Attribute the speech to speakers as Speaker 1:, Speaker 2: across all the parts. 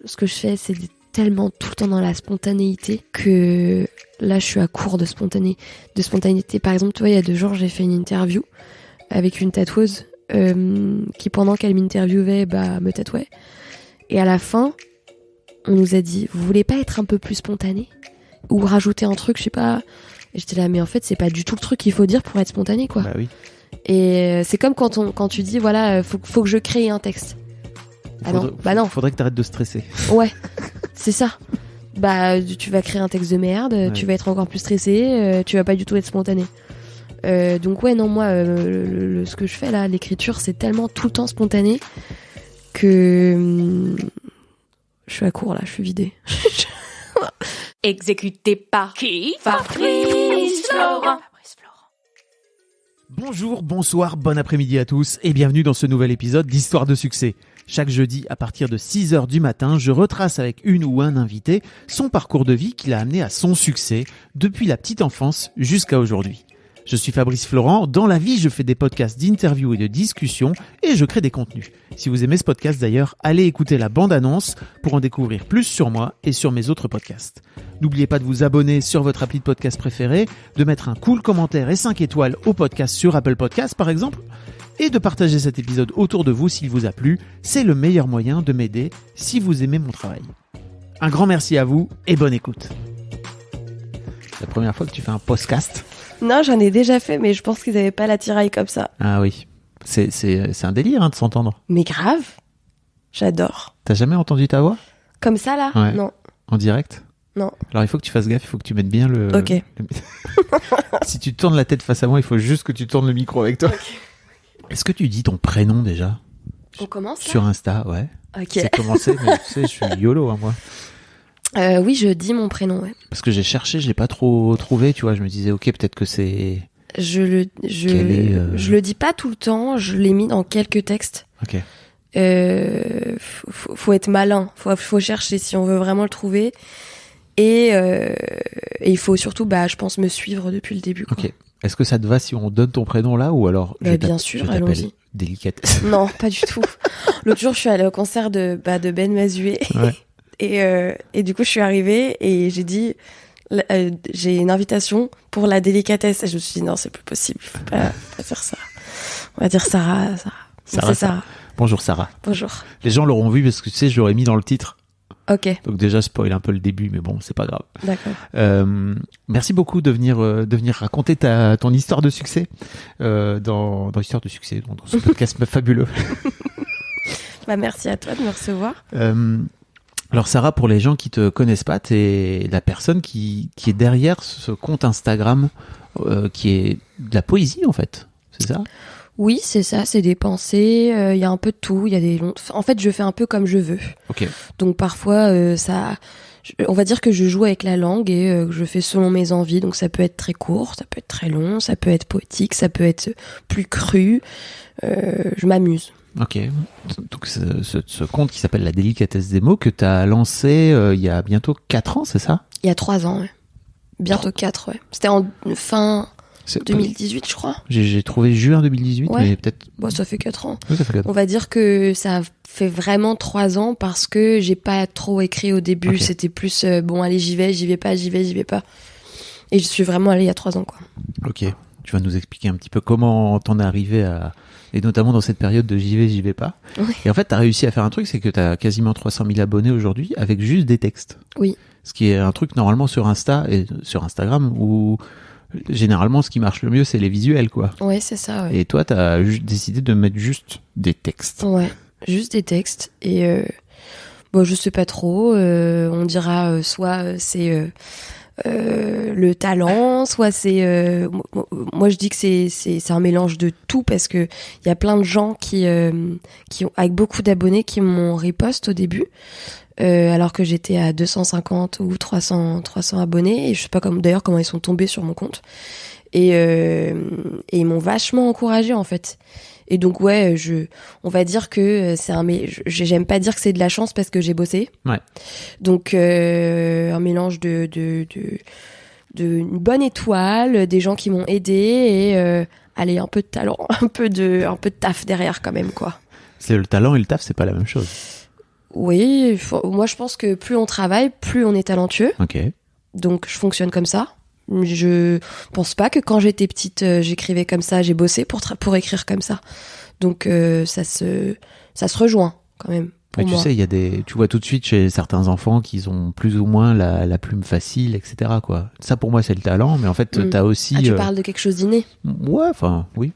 Speaker 1: ce que je fais, c'est tellement tout le temps dans la spontanéité que là, je suis à court de spontanéité. Par exemple, tu vois, il y a 2 jours, j'ai fait une interview avec une tatoueuse qui, pendant qu'elle m'interviewait, me tatouait. Et à la fin, on nous a dit, vous voulez pas être un peu plus spontané ? Ou rajouter un truc, je sais pas. Et j'étais là, mais en fait, c'est pas du tout le truc qu'il faut dire pour être spontané, quoi.
Speaker 2: Bah oui.
Speaker 1: Et c'est comme quand tu dis, voilà, faut que je crée un texte. Non.
Speaker 2: Faudrait que t'arrêtes de stresser.
Speaker 1: Ouais, c'est ça. Tu vas créer un texte de merde, ouais. Tu vas être encore plus stressé, tu vas pas du tout être spontané. Donc ouais, non, moi, ce que je fais là, l'écriture, c'est tellement tout le temps spontané que je suis à court là, je suis vidée.
Speaker 3: Exécuté par qui ? Fabrice Florent.
Speaker 2: Bonjour, bonsoir, bon après-midi à tous et bienvenue dans ce nouvel épisode d'Histoire de succès. Chaque jeudi, à partir de 6h du matin, je retrace avec une ou un invité son parcours de vie qui l'a amené à son succès depuis la petite enfance jusqu'à aujourd'hui. Je suis Fabrice Florent, dans la vie je fais des podcasts d'interviews et de discussions et je crée des contenus. Si vous aimez ce podcast d'ailleurs, allez écouter la bande-annonce pour en découvrir plus sur moi et sur mes autres podcasts. N'oubliez pas de vous abonner sur votre appli de podcast préféré, de mettre un cool commentaire et 5 étoiles au podcast sur Apple Podcasts par exemple, et de partager cet épisode autour de vous s'il vous a plu. C'est le meilleur moyen de m'aider si vous aimez mon travail. Un grand merci à vous et bonne écoute. C'est la première fois que tu fais un podcast ?
Speaker 1: Non, j'en ai déjà fait, mais je pense qu'ils avaient pas l'attirail comme ça.
Speaker 2: Ah oui, c'est un délire de s'entendre.
Speaker 1: Mais grave, j'adore.
Speaker 2: T'as jamais entendu ta voix ?
Speaker 1: Comme ça là ?
Speaker 2: Ouais.
Speaker 1: Non.
Speaker 2: En direct ?
Speaker 1: Non.
Speaker 2: Alors il faut que tu fasses gaffe, il faut que tu mettes bien le...
Speaker 1: Ok.
Speaker 2: Si tu tournes la tête face à moi, il faut juste que tu tournes le micro avec toi. Okay. Est-ce que tu dis ton prénom déjà ?
Speaker 1: On commence là ?
Speaker 2: Sur Insta, ouais.
Speaker 1: Ok.
Speaker 2: C'est commencé, mais tu sais, je suis YOLO moi.
Speaker 1: Oui, je dis mon prénom, ouais.
Speaker 2: Parce que j'ai cherché, je l'ai pas trop trouvé, tu vois. Je me disais, ok, peut-être que c'est...
Speaker 1: Je le dis pas tout le temps, je l'ai mis dans quelques textes.
Speaker 2: Ok.
Speaker 1: Faut être malin, faut chercher si on veut vraiment le trouver. Et il faut surtout, je pense, me suivre depuis le début, quoi.
Speaker 2: Ok. Est-ce que ça te va si on donne ton prénom là ou alors
Speaker 1: bien sûr, allons-y.
Speaker 2: Délicatesse.
Speaker 1: Non, pas du tout. L'autre jour, je suis allée au concert de Ben Mazué. Ouais. Et du coup, je suis arrivée et j'ai dit, j'ai une invitation pour la délicatesse. Et je me suis dit, non, c'est plus possible. Il faut pas faire ça. On va dire Sarah. C'est Sarah.
Speaker 2: Bonjour Sarah.
Speaker 1: Bonjour.
Speaker 2: Les gens l'auront vu parce que tu sais, je l'aurais mis dans le titre.
Speaker 1: Ok.
Speaker 2: Donc déjà, spoil un peu le début, mais bon, c'est pas grave.
Speaker 1: D'accord.
Speaker 2: Merci beaucoup de venir raconter ton histoire de succès dans l'histoire de succès, dans ce podcast fabuleux.
Speaker 1: Merci à toi de me recevoir.
Speaker 2: Alors Sarah, pour les gens qui te connaissent pas, t'es la personne qui est derrière ce compte Instagram qui est de la poésie en fait, c'est ça ?
Speaker 1: Oui, c'est ça, c'est des pensées, il y a un peu de tout, il y a des en fait, je fais un peu comme je veux.
Speaker 2: OK.
Speaker 1: Donc parfois on va dire que je joue avec la langue et je fais selon mes envies, donc ça peut être très court, ça peut être très long, ça peut être poétique, ça peut être plus cru. Je m'amuse.
Speaker 2: Ok, donc ce compte qui s'appelle La Délicatesse des mots que tu as lancé il y a bientôt 4 ans, c'est ça ?
Speaker 1: Il y a 3 ans, ouais. Bientôt 4, ouais. C'était en fin 2018, je crois.
Speaker 2: J'ai trouvé juin 2018, ouais. Mais peut-être...
Speaker 1: Bon, ça fait 4 ans.
Speaker 2: Oui, ça fait 4 ans.
Speaker 1: On va dire que ça fait vraiment 3 ans parce que j'ai pas trop écrit au début. Okay. C'était plus, allez, j'y vais pas. Et je suis vraiment allée il y a 3 ans, quoi.
Speaker 2: Ok. Tu vas nous expliquer un petit peu comment t'en es arrivé à... Et notamment dans cette période de j'y vais pas.
Speaker 1: Oui.
Speaker 2: Et en fait, t'as réussi à faire un truc, c'est que t'as quasiment 300 000 abonnés aujourd'hui avec juste des textes.
Speaker 1: Oui.
Speaker 2: Ce qui est un truc normalement sur Insta et sur Instagram où généralement ce qui marche le mieux c'est les visuels, quoi.
Speaker 1: Ouais, c'est ça, ouais.
Speaker 2: Et toi, t'as décidé de mettre juste des textes.
Speaker 1: Ouais, juste des textes. Et je sais pas trop. On dira soit c'est... le talent, soit c'est moi je dis que c'est un mélange de tout parce que il y a plein de gens qui ont avec beaucoup d'abonnés qui m'ont repost au début alors que j'étais à 250 ou 300 abonnés et je sais pas d'ailleurs comment ils sont tombés sur mon compte et ils m'ont vachement encouragée en fait. Et donc on va dire que c'est j'aime pas dire que c'est de la chance parce que j'ai bossé.
Speaker 2: Ouais.
Speaker 1: Donc un mélange de une bonne étoile, des gens qui m'ont aidé et allez, un peu de talent, un peu de taf derrière quand même, quoi.
Speaker 2: C'est le talent et le taf, c'est pas la même chose.
Speaker 1: Oui, moi je pense que plus on travaille, plus on est talentueux.
Speaker 2: Ok.
Speaker 1: Donc je fonctionne comme ça. Je pense pas que quand j'étais petite, j'écrivais comme ça, j'ai bossé pour écrire comme ça. Donc ça se rejoint quand même.
Speaker 2: Mais
Speaker 1: Pour
Speaker 2: tu
Speaker 1: moi.
Speaker 2: sais, tu vois tout de suite chez certains enfants qu'ils ont plus ou moins la plume facile, etc. quoi. Ça pour moi c'est le talent, mais en fait t'as aussi.
Speaker 1: Ah, tu parles de quelque chose d'inné.
Speaker 2: Ouais, enfin oui.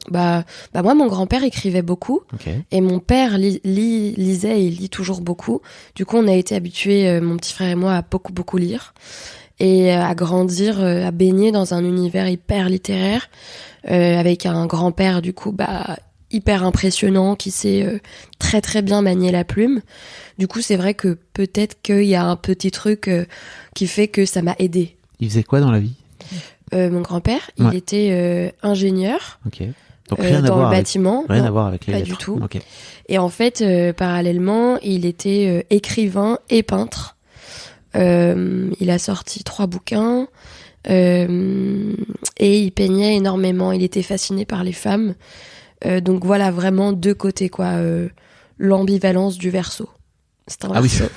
Speaker 1: Bah moi mon grand-père écrivait beaucoup
Speaker 2: Ok.
Speaker 1: et mon père lisait et il lit toujours beaucoup. Du coup on a été habitués, mon petit frère et moi, à beaucoup lire et à grandir, à baigner dans un univers hyper littéraire avec un grand-père du coup hyper impressionnant qui sait très très bien manier la plume. Du coup c'est vrai que peut-être qu'il y a un petit truc qui fait que ça m'a aidé.
Speaker 2: Il faisait quoi dans la vie?
Speaker 1: Mon grand-père,
Speaker 2: Ouais.
Speaker 1: il était ingénieur
Speaker 2: Ok. Donc rien à
Speaker 1: dans
Speaker 2: voir
Speaker 1: le
Speaker 2: avec,
Speaker 1: bâtiment.
Speaker 2: rien
Speaker 1: Non,
Speaker 2: à voir avec les
Speaker 1: pas
Speaker 2: lettres.
Speaker 1: du tout.
Speaker 2: Ok.
Speaker 1: Et en fait, parallèlement, il était écrivain et peintre. Il a sorti 3 bouquins et il peignait énormément. Il était fasciné par les femmes. Donc voilà, vraiment 2 côtés, quoi. L'ambivalence du Verseau. C'est un
Speaker 2: Ah oui.
Speaker 1: Verseau.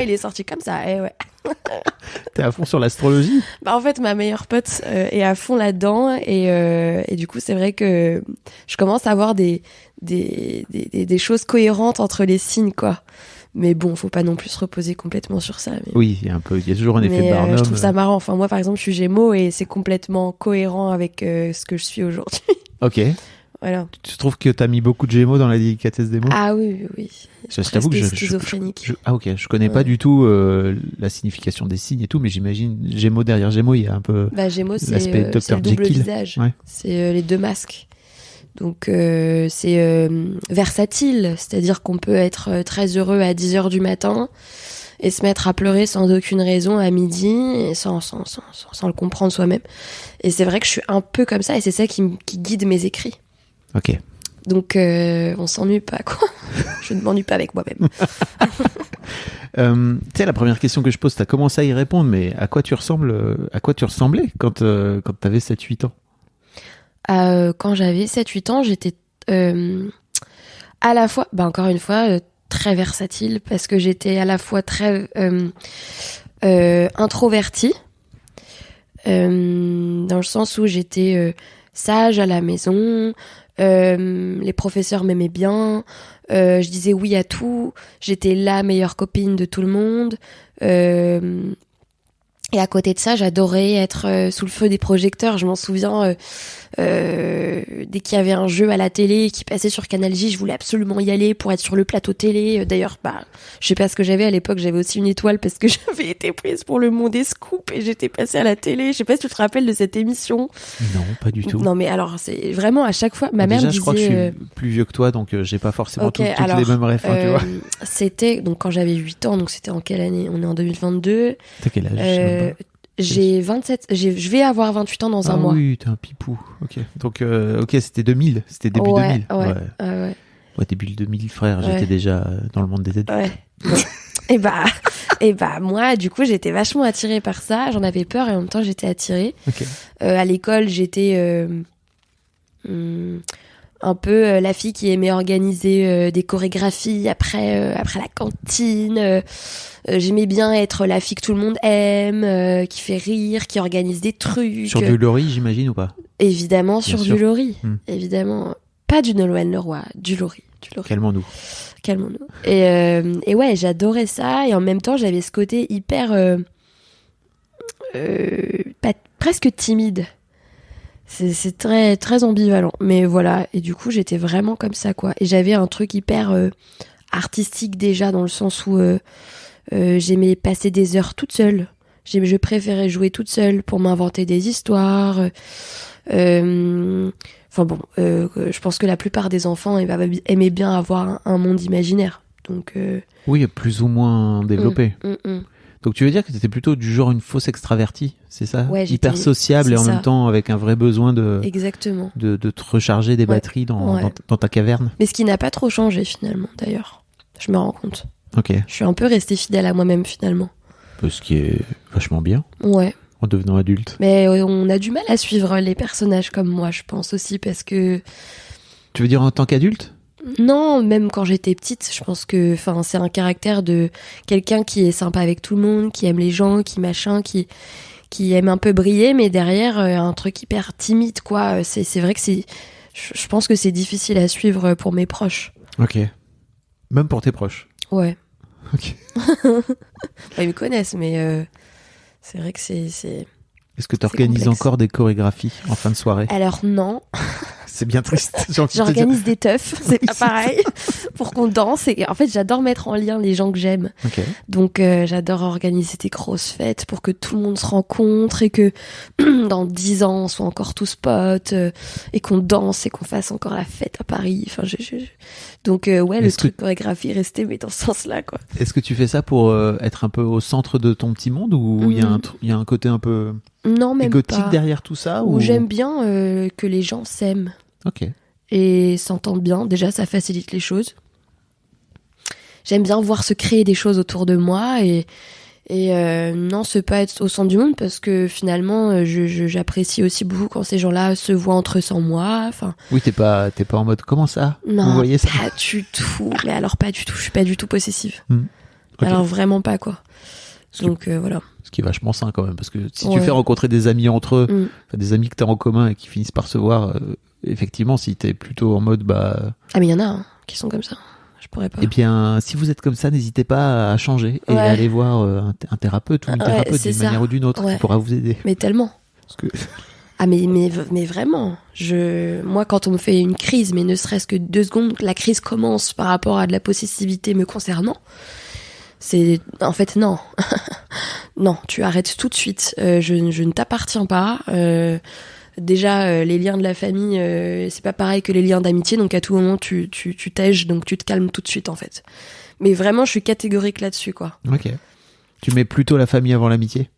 Speaker 1: Il est sorti comme ça, ouais.
Speaker 2: T'es à fond sur l'astrologie?
Speaker 1: En fait, ma meilleure pote est à fond là-dedans et du coup, c'est vrai que je commence à avoir des choses cohérentes entre les signes, quoi. Mais bon, faut pas non plus se reposer complètement sur ça. Mais...
Speaker 2: Oui, il y a toujours un effet
Speaker 1: Mais
Speaker 2: Barnum.
Speaker 1: je trouve ça marrant. Enfin, moi, par exemple, je suis Gémeaux et c'est complètement cohérent avec ce que je suis aujourd'hui.
Speaker 2: Ok.
Speaker 1: Voilà.
Speaker 2: Tu trouves que t'as mis beaucoup de Gémeaux dans la délicatesse des mots?
Speaker 1: Ah oui.
Speaker 2: Je t'avoue que
Speaker 1: Presque schizophrénique.
Speaker 2: ah ok, je connais pas du tout la signification des signes et tout, mais j'imagine Gémeaux derrière Gémeaux, il y a un peu.
Speaker 1: Gémeaux, c'est
Speaker 2: l'aspect
Speaker 1: le
Speaker 2: Dr.
Speaker 1: double
Speaker 2: Jekyll.
Speaker 1: visage.
Speaker 2: Ouais.
Speaker 1: C'est les 2 masques. Donc c'est versatile, c'est-à-dire qu'on peut être très heureux à 10h du matin et se mettre à pleurer sans aucune raison à midi et sans le comprendre soi-même. Et c'est vrai que je suis un peu comme ça et c'est ça qui guide mes écrits.
Speaker 2: Ok.
Speaker 1: Donc on s'ennuie pas, quoi. Je ne m'ennuie pas avec moi-même.
Speaker 2: Tu sais, la première question que je pose, t'as commencé à y répondre, mais à quoi tu ressemblais quand t'avais 7-8 ans?
Speaker 1: Quand j'avais 7-8 ans, j'étais à la fois, encore une fois, très versatile parce que j'étais à la fois très introvertie, dans le sens où j'étais sage à la maison, les professeurs m'aimaient bien, je disais oui à tout, j'étais la meilleure copine de tout le monde. Et à côté de ça, j'adorais être sous le feu des projecteurs. Je m'en souviens, dès qu'il y avait un jeu à la télé qui passait sur Canal J, je voulais absolument y aller pour être sur le plateau télé. D'ailleurs, je sais pas ce que j'avais à l'époque. J'avais aussi une étoile parce que j'avais été prise pour le Monde des Scoops et j'étais passée à la télé. Je sais pas si tu te rappelles de cette émission.
Speaker 2: Non, pas du tout.
Speaker 1: Non, mais alors, c'est vraiment à chaque fois. Ma mère
Speaker 2: déjà,
Speaker 1: me disait.
Speaker 2: Je crois que je suis plus vieux que toi, donc j'ai pas forcément toutes les mêmes refs, tu vois.
Speaker 1: C'était donc quand j'avais 8 ans, donc c'était en quelle année? On est en 2022.
Speaker 2: T'as quel âge?
Speaker 1: J'ai 27, je vais avoir 28 ans dans un mois.
Speaker 2: Ah oui, t'es un pipou. Ok. Donc, c'était 2000. C'était début 2000. Ouais, début 2000, frère. J'étais déjà dans le monde des adultes.
Speaker 1: Ouais. Et moi, du coup, j'étais vachement attirée par ça. J'en avais peur et en même temps, j'étais attirée.
Speaker 2: Ok.
Speaker 1: À l'école, j'étais un peu la fille qui aimait organiser des chorégraphies après la cantine. J'aimais bien être la fille que tout le monde aime, qui fait rire, qui organise des trucs.
Speaker 2: Sur du Laurie, j'imagine, ou pas?
Speaker 1: Évidemment, sur du Laurie.
Speaker 2: Évidemment.
Speaker 1: Pas du Nolwenn Leroy, du Laurie.
Speaker 2: Calmons-nous.
Speaker 1: Et ouais, j'adorais ça. Et en même temps, j'avais ce côté hyper... presque timide. C'est très, très ambivalent. Mais voilà. Et du coup, j'étais vraiment comme ça, quoi. Et j'avais un truc hyper artistique déjà, dans le sens où j'aimais passer des heures toute seule. Je préférais jouer toute seule pour m'inventer des histoires. Enfin bon, je pense que la plupart des enfants aimaient bien avoir un monde imaginaire. Donc,
Speaker 2: oui, plus ou moins développé. Donc tu veux dire que t'étais plutôt du genre une fausse extravertie, c'est ça?
Speaker 1: Ouais,
Speaker 2: hyper sociable et en même temps avec un vrai besoin
Speaker 1: exactement.
Speaker 2: de te recharger des batteries dans ta caverne.
Speaker 1: Mais ce qui n'a pas trop changé finalement, d'ailleurs. Je me rends compte.
Speaker 2: Ok.
Speaker 1: Je suis un peu restée fidèle à moi-même finalement.
Speaker 2: Ce qui est vachement bien.
Speaker 1: Ouais.
Speaker 2: En devenant adulte.
Speaker 1: Mais on a du mal à suivre les personnages comme moi, je pense aussi, parce que...
Speaker 2: Tu veux dire en tant qu'adulte?
Speaker 1: Non, même quand j'étais petite, je pense que c'est un caractère de quelqu'un qui est sympa avec tout le monde, qui aime les gens, qui aime un peu briller, mais derrière un truc hyper timide, quoi. C'est vrai que je pense que c'est difficile à suivre pour mes proches.
Speaker 2: Ok. Même pour tes proches.
Speaker 1: Ouais.
Speaker 2: Ok.
Speaker 1: Ils me connaissent, mais c'est vrai que c'est...
Speaker 2: Est-ce que tu organises
Speaker 1: complexe.
Speaker 2: encore des chorégraphies en fin de soirée?
Speaker 1: Alors non,
Speaker 2: C'est bien triste. J'ai envie de te dire.
Speaker 1: j'organise des teufs, c'est pas pareil, pour qu'on danse. Et en fait, j'adore mettre en lien les gens que j'aime.
Speaker 2: Ok.
Speaker 1: Donc j'adore organiser des grosses fêtes pour que tout le monde se rencontre et que dans 10 ans, on soit encore tous potes et qu'on danse et qu'on fasse encore la fête à Paris. Enfin, Donc ouais, le
Speaker 2: Est-ce
Speaker 1: truc chorégraphie resté, mais dans ce sens-là, quoi.
Speaker 2: Est-ce que tu fais ça pour être un peu au centre de ton petit monde ou il y a un côté un peu
Speaker 1: Non, même
Speaker 2: égotique
Speaker 1: pas.
Speaker 2: derrière tout ça
Speaker 1: Ou j'aime bien que les gens s'aiment
Speaker 2: Ok.
Speaker 1: et s'entendent bien. Déjà, ça facilite les choses. J'aime bien voir se créer des choses autour de moi et non, c'est pas être au centre du monde parce que finalement, j'apprécie aussi beaucoup quand ces gens-là se voient entre eux sans moi. Enfin,
Speaker 2: Oui, t'es pas en mode comment ça?
Speaker 1: non,
Speaker 2: Vous voyez ça?
Speaker 1: pas du tout. Mais alors pas du tout. Je suis pas du tout possessive.
Speaker 2: Ok.
Speaker 1: Alors vraiment pas, quoi.
Speaker 2: Ce qui-
Speaker 1: Donc voilà.
Speaker 2: Ce qui est vachement sain quand même, parce que si tu
Speaker 1: Ouais.
Speaker 2: fais rencontrer des amis entre eux,
Speaker 1: Mm.
Speaker 2: enfin, des amis que t'as en commun et qui finissent par se voir, effectivement, si t'es plutôt en mode
Speaker 1: Ah mais il y en a qui sont comme ça. Je pourrais pas.
Speaker 2: eh bien, si vous êtes comme ça, n'hésitez pas à changer et
Speaker 1: Ouais.
Speaker 2: à aller voir un thérapeute ou une
Speaker 1: Ouais,
Speaker 2: thérapeute
Speaker 1: c'est
Speaker 2: d'une
Speaker 1: ça.
Speaker 2: manière ou d'une autre
Speaker 1: Ouais.
Speaker 2: qui pourra vous aider.
Speaker 1: Mais tellement.
Speaker 2: Parce que
Speaker 1: Ah mais vraiment, moi quand on me fait une crise, mais ne serait-ce que 2 secondes, la crise commence par rapport à de la possessivité me concernant, c'est en fait non, non, tu arrêtes tout de suite. Je ne t'appartiens pas. Déjà les liens de la famille, c'est pas pareil que les liens d'amitié, donc à tout moment tu tèges, donc tu te calmes tout de suite en fait. Mais vraiment, je suis catégorique là-dessus, quoi.
Speaker 2: ok. Tu mets plutôt la famille avant l'amitié?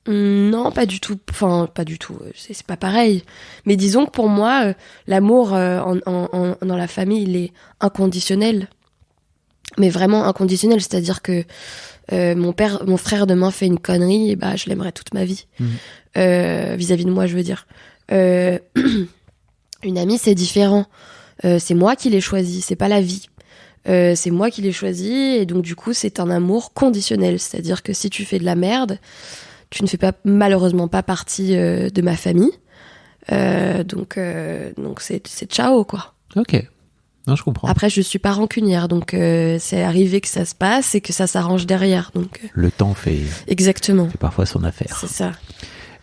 Speaker 1: Non, pas du tout. Enfin, pas du tout. C'est pas pareil. Mais disons que pour moi, l'amour dans la famille, il est inconditionnel. Mais vraiment inconditionnel. C'est-à-dire que mon frère demain fait une connerie, et bah je l'aimerai toute ma vie. Vis-à-vis de moi, je veux dire. Une amie, c'est différent. C'est moi qui l'ai choisi, c'est pas la vie. C'est moi qui l'ai choisi, et donc du coup, c'est un amour conditionnel. C'est-à-dire que si tu fais de la merde, tu ne fais pas, malheureusement pas partie de ma famille. Donc c'est ciao, quoi.
Speaker 2: Ok. Non, je comprends.
Speaker 1: Après, je suis pas rancunière, donc c'est arrivé que ça se passe et que ça s'arrange derrière. Donc
Speaker 2: Le temps fait
Speaker 1: exactement,
Speaker 2: parfois son affaire.
Speaker 1: c'est ça.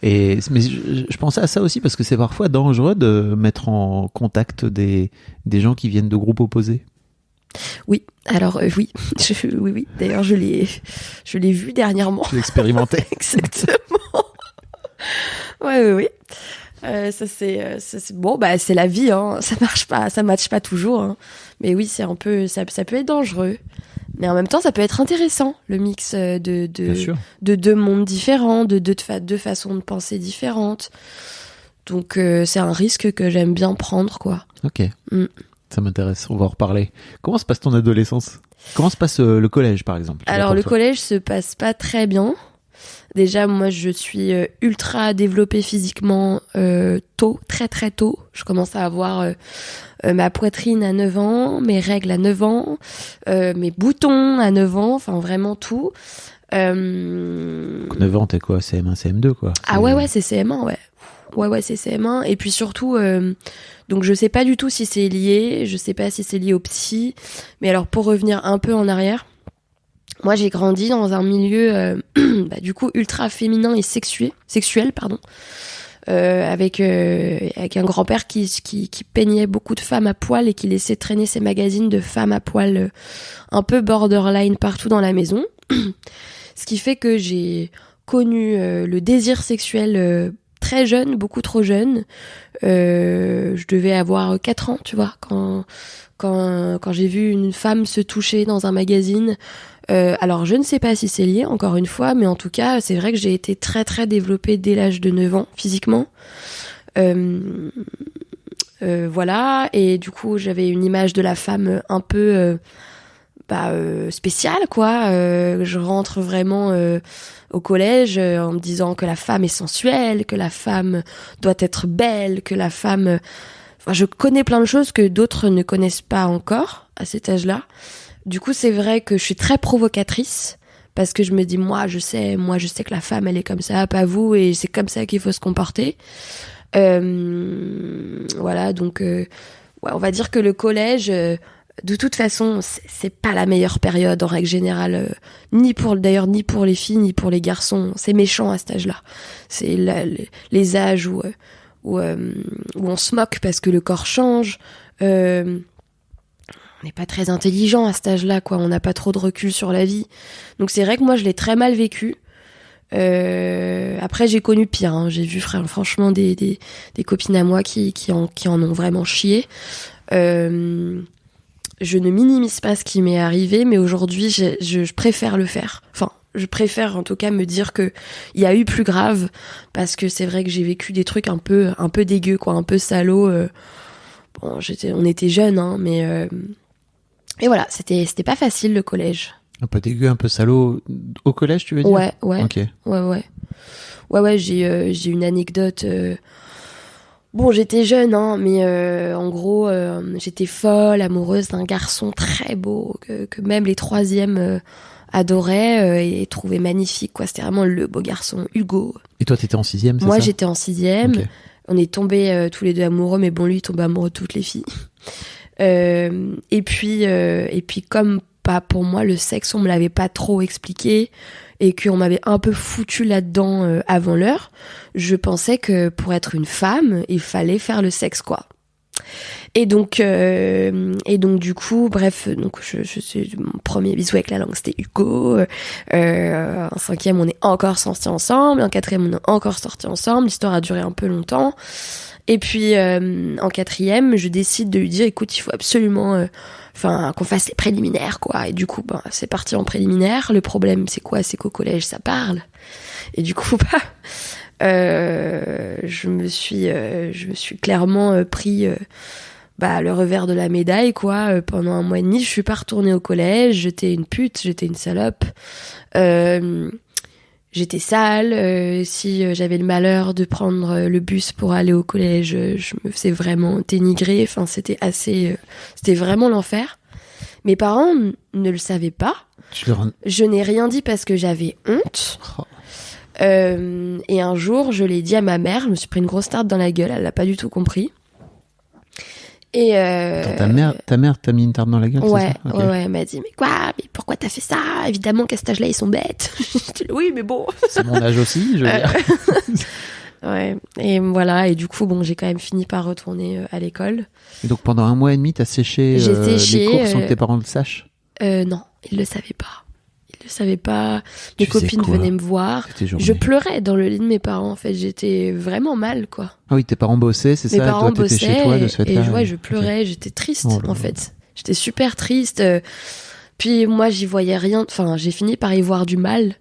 Speaker 2: Mais je pensais à ça aussi parce que c'est parfois dangereux de mettre en contact des gens qui viennent de groupes opposés.
Speaker 1: Oui, alors oui, oui. D'ailleurs, je l'ai vu dernièrement.
Speaker 2: Tu l'as expérimenté.
Speaker 1: Exactement. Ouais. Ça c'est bon, bah c'est la vie, hein. Ça matche pas toujours, hein. Mais oui, c'est un peu, ça peut être dangereux. Mais en même temps, ça peut être intéressant, le mix
Speaker 2: Bien sûr.
Speaker 1: de 2 mondes différents, de deux façons de penser différentes. Donc c'est un risque que j'aime bien prendre, quoi.
Speaker 2: Ok.
Speaker 1: Mm.
Speaker 2: Ça m'intéresse. On va en reparler. Comment se passe ton adolescence? Comment se passe le collège, par exemple?
Speaker 1: Alors le collège se passe pas très bien. Déjà, moi, je suis ultra développée physiquement tôt, très très tôt. Je commence à avoir ma poitrine à 9 ans, mes règles à 9 ans, mes boutons à 9 ans, enfin vraiment tout.
Speaker 2: 9 ans, t'es quoi? CM1, CM2, quoi?
Speaker 1: Ah ouais, c'est CM1, ouais. Ouais, c'est CM1. Et puis surtout, donc je sais pas du tout si c'est lié, je sais pas si c'est lié au psy. Mais alors, pour revenir un peu en arrière, moi, j'ai grandi dans un milieu, du coup, ultra féminin et sexuel, pardon, avec un grand-père qui peignait beaucoup de femmes à poil et qui laissait traîner ses magazines de femmes à poil un peu borderline partout dans la maison. Ce qui fait que j'ai connu le désir sexuel très jeune, beaucoup trop jeune. Je devais avoir 4 ans, tu vois, quand j'ai vu une femme se toucher dans un magazine. Alors je ne sais pas si c'est lié, encore une fois, mais en tout cas, c'est vrai que j'ai été très très développée dès l'âge de 9 ans, physiquement. Voilà, et du coup, j'avais une image de la femme un peu spéciale, quoi. Je rentre vraiment au collège en me disant que la femme est sensuelle, que la femme doit être belle, que la femme... je connais plein de choses que d'autres ne connaissent pas encore à cet âge-là. Du coup, c'est vrai que je suis très provocatrice parce que je me dis, moi, je sais que la femme, elle est comme ça, pas vous, et c'est comme ça qu'il faut se comporter. Voilà, donc, ouais, on va dire que le collège, de toute façon, c'est pas la meilleure période en règle générale, ni pour les filles, ni pour les garçons. C'est méchant à cet âge-là. C'est les âges où on se moque parce que le corps change. On n'est pas très intelligent à cet âge-là, quoi. On n'a pas trop de recul sur la vie. Donc c'est vrai que moi, je l'ai très mal vécu. Après, j'ai connu pire. Hein. J'ai vu franchement des copines à moi qui en ont vraiment chié. Je ne minimise pas ce qui m'est arrivé, mais aujourd'hui, je préfère le faire. Enfin, je préfère en tout cas me dire que il y a eu plus grave, parce que c'est vrai que j'ai vécu des trucs un peu dégueux, quoi, un peu salauds. Bon, on était jeunes, hein, mais et voilà, c'était pas facile le collège.
Speaker 2: Un peu dégueu, un peu salaud au collège, tu veux dire?
Speaker 1: Ouais.
Speaker 2: Ok.
Speaker 1: Ouais, j'ai une anecdote. Bon, j'étais jeune, hein, mais en gros, j'étais folle, amoureuse d'un garçon très beau que même les troisièmes adoraient et trouvaient magnifique, quoi. C'était vraiment le beau garçon, Hugo.
Speaker 2: Et toi, t'étais en 6e, c'est
Speaker 1: Moi,
Speaker 2: ça?
Speaker 1: j'étais en 6e.
Speaker 2: Ok.
Speaker 1: On est tombés tous les deux amoureux, mais bon, lui, il tombait amoureux de toutes les filles. Et puis, comme pas pour moi, le sexe, on me l'avait pas trop expliqué et qu'on m'avait un peu foutu là-dedans avant l'heure, je pensais que pour être une femme, il fallait faire le sexe, quoi. Et donc du coup, bref, donc je suis mon premier bisou avec la langue, c'était Hugo. En 5e, on est encore sortis ensemble. En 4e, on est encore sortis ensemble. L'histoire a duré un peu longtemps. Et puis en 4e, je décide de lui dire, écoute, il faut absolument, qu'on fasse les préliminaires, quoi. Et du coup, c'est parti en préliminaire. Le problème, c'est quoi? C'est qu'au collège, ça parle. Et du coup, je me suis clairement pris le revers de la médaille, quoi. Pendant 1 mois et demi, je suis pas retournée au collège. J'étais une pute, j'étais une salope. J'étais sale. Si j'avais le malheur de prendre le bus pour aller au collège, je me faisais vraiment dénigrer. Enfin, c'était vraiment l'enfer. Mes parents ne le savaient pas. Je n'ai rien dit parce que j'avais honte.
Speaker 2: Oh.
Speaker 1: Et un jour, je l'ai dit à ma mère. Je me suis pris une grosse tarte dans la gueule. Elle l'a pas du tout compris. Et
Speaker 2: Attends, ta mère t'a mis une tarte dans la gueule,
Speaker 1: ouais,
Speaker 2: c'est ça? Okay.
Speaker 1: Ouais, elle m'a dit, mais quoi? Mais pourquoi t'as fait ça? Évidemment qu'à cet âge-là, ils sont bêtes. Oui, mais bon.
Speaker 2: C'est mon âge aussi, je veux dire.
Speaker 1: Ouais, et voilà, et du coup, bon, j'ai quand même fini par retourner à l'école.
Speaker 2: Et donc pendant 1 mois et demi, t'as séché les cours sans que tes parents le sachent?
Speaker 1: Non, ils le savaient pas. Ils le savaient pas. Mes copines venaient me voir. Je pleurais dans le lit de mes parents, en fait. J'étais vraiment mal, quoi.
Speaker 2: Ah oui, tes parents bossaient, c'est
Speaker 1: mes
Speaker 2: ça?
Speaker 1: Mes parents
Speaker 2: toi,
Speaker 1: bossaient,
Speaker 2: chez toi, de ce fait-là,
Speaker 1: et je pleurais, okay. J'étais triste, en fait.
Speaker 2: Là.
Speaker 1: J'étais super triste. Puis moi, j'y voyais rien. Enfin, j'ai fini par y voir du mal.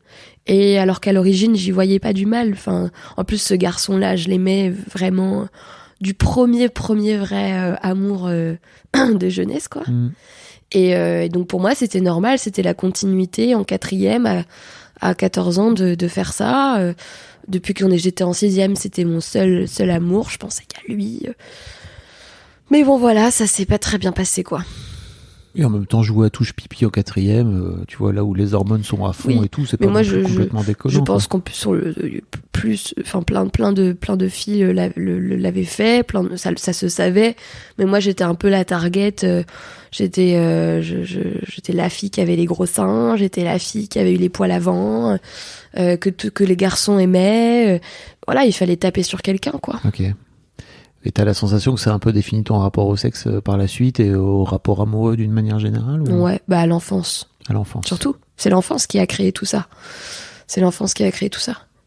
Speaker 1: Et alors qu'à l'origine, j'y voyais pas du mal. Enfin, en plus, ce garçon-là, je l'aimais vraiment du premier vrai amour de jeunesse, quoi. Mm. Et donc pour moi, c'était normal, c'était la continuité en 4e à 14 ans de faire ça. Depuis que j'étais en 6e, c'était mon seul amour, je pensais qu'à lui. Mais bon, voilà, ça s'est pas très bien passé, quoi.
Speaker 2: Et en même temps, jouer à touche pipi en 4e, tu vois, là où les hormones sont à fond, oui. Et tout, c'est pas complètement déconnant.
Speaker 1: Je pense qu'on peut plein de filles l'avaient fait, ça se savait. Mais moi, j'étais un peu la target. J'étais la fille qui avait les gros seins, j'étais la fille qui avait eu les poils avant, que les garçons aimaient. Voilà, il fallait taper sur quelqu'un, quoi.
Speaker 2: Ok. Et t'as la sensation que ça a un peu défini ton rapport au sexe par la suite et au rapport amoureux d'une manière générale, ou...
Speaker 1: Ouais, à l'enfance.
Speaker 2: À l'enfance.
Speaker 1: Surtout. C'est l'enfance qui a créé tout ça.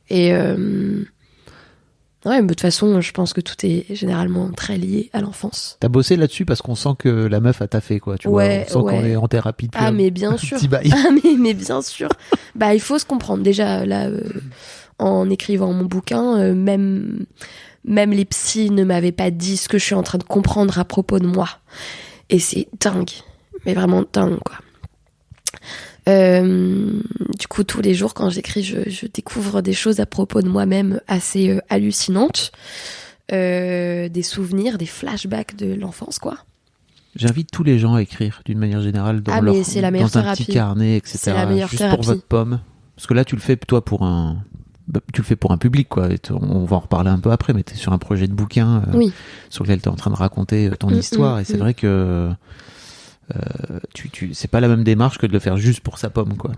Speaker 1: Et ouais, mais de toute façon, je pense que tout est généralement très lié à l'enfance.
Speaker 2: T'as bossé là-dessus parce qu'on sent que la meuf a taffé, quoi. Tu vois, on sent qu'on est en thérapie depuis
Speaker 1: mais bien sûr.
Speaker 2: Petit bail.
Speaker 1: Mais bien sûr. Il faut se comprendre. Déjà, là, en écrivant mon bouquin, même les psys ne m'avaient pas dit ce que je suis en train de comprendre à propos de moi. Et c'est dingue. Mais vraiment dingue, quoi. Du coup, tous les jours, quand j'écris, je découvre des choses à propos de moi-même assez hallucinantes. des souvenirs, des flashbacks de l'enfance, quoi.
Speaker 2: J'invite tous les gens à écrire d'une manière générale dans,
Speaker 1: mais c'est la meilleure
Speaker 2: dans un
Speaker 1: thérapie.
Speaker 2: petit carnet, etc.
Speaker 1: C'est la meilleure
Speaker 2: juste
Speaker 1: thérapie.
Speaker 2: pour votre pomme. Parce que là, tu le fais toi tu le fais pour un public, quoi. On va en reparler un peu après, mais tu es sur un projet de bouquin
Speaker 1: Oui.
Speaker 2: sur lequel tu es en train de raconter ton histoire. Et c'est vrai que c'est pas la même démarche que de le faire juste pour sa pomme, quoi.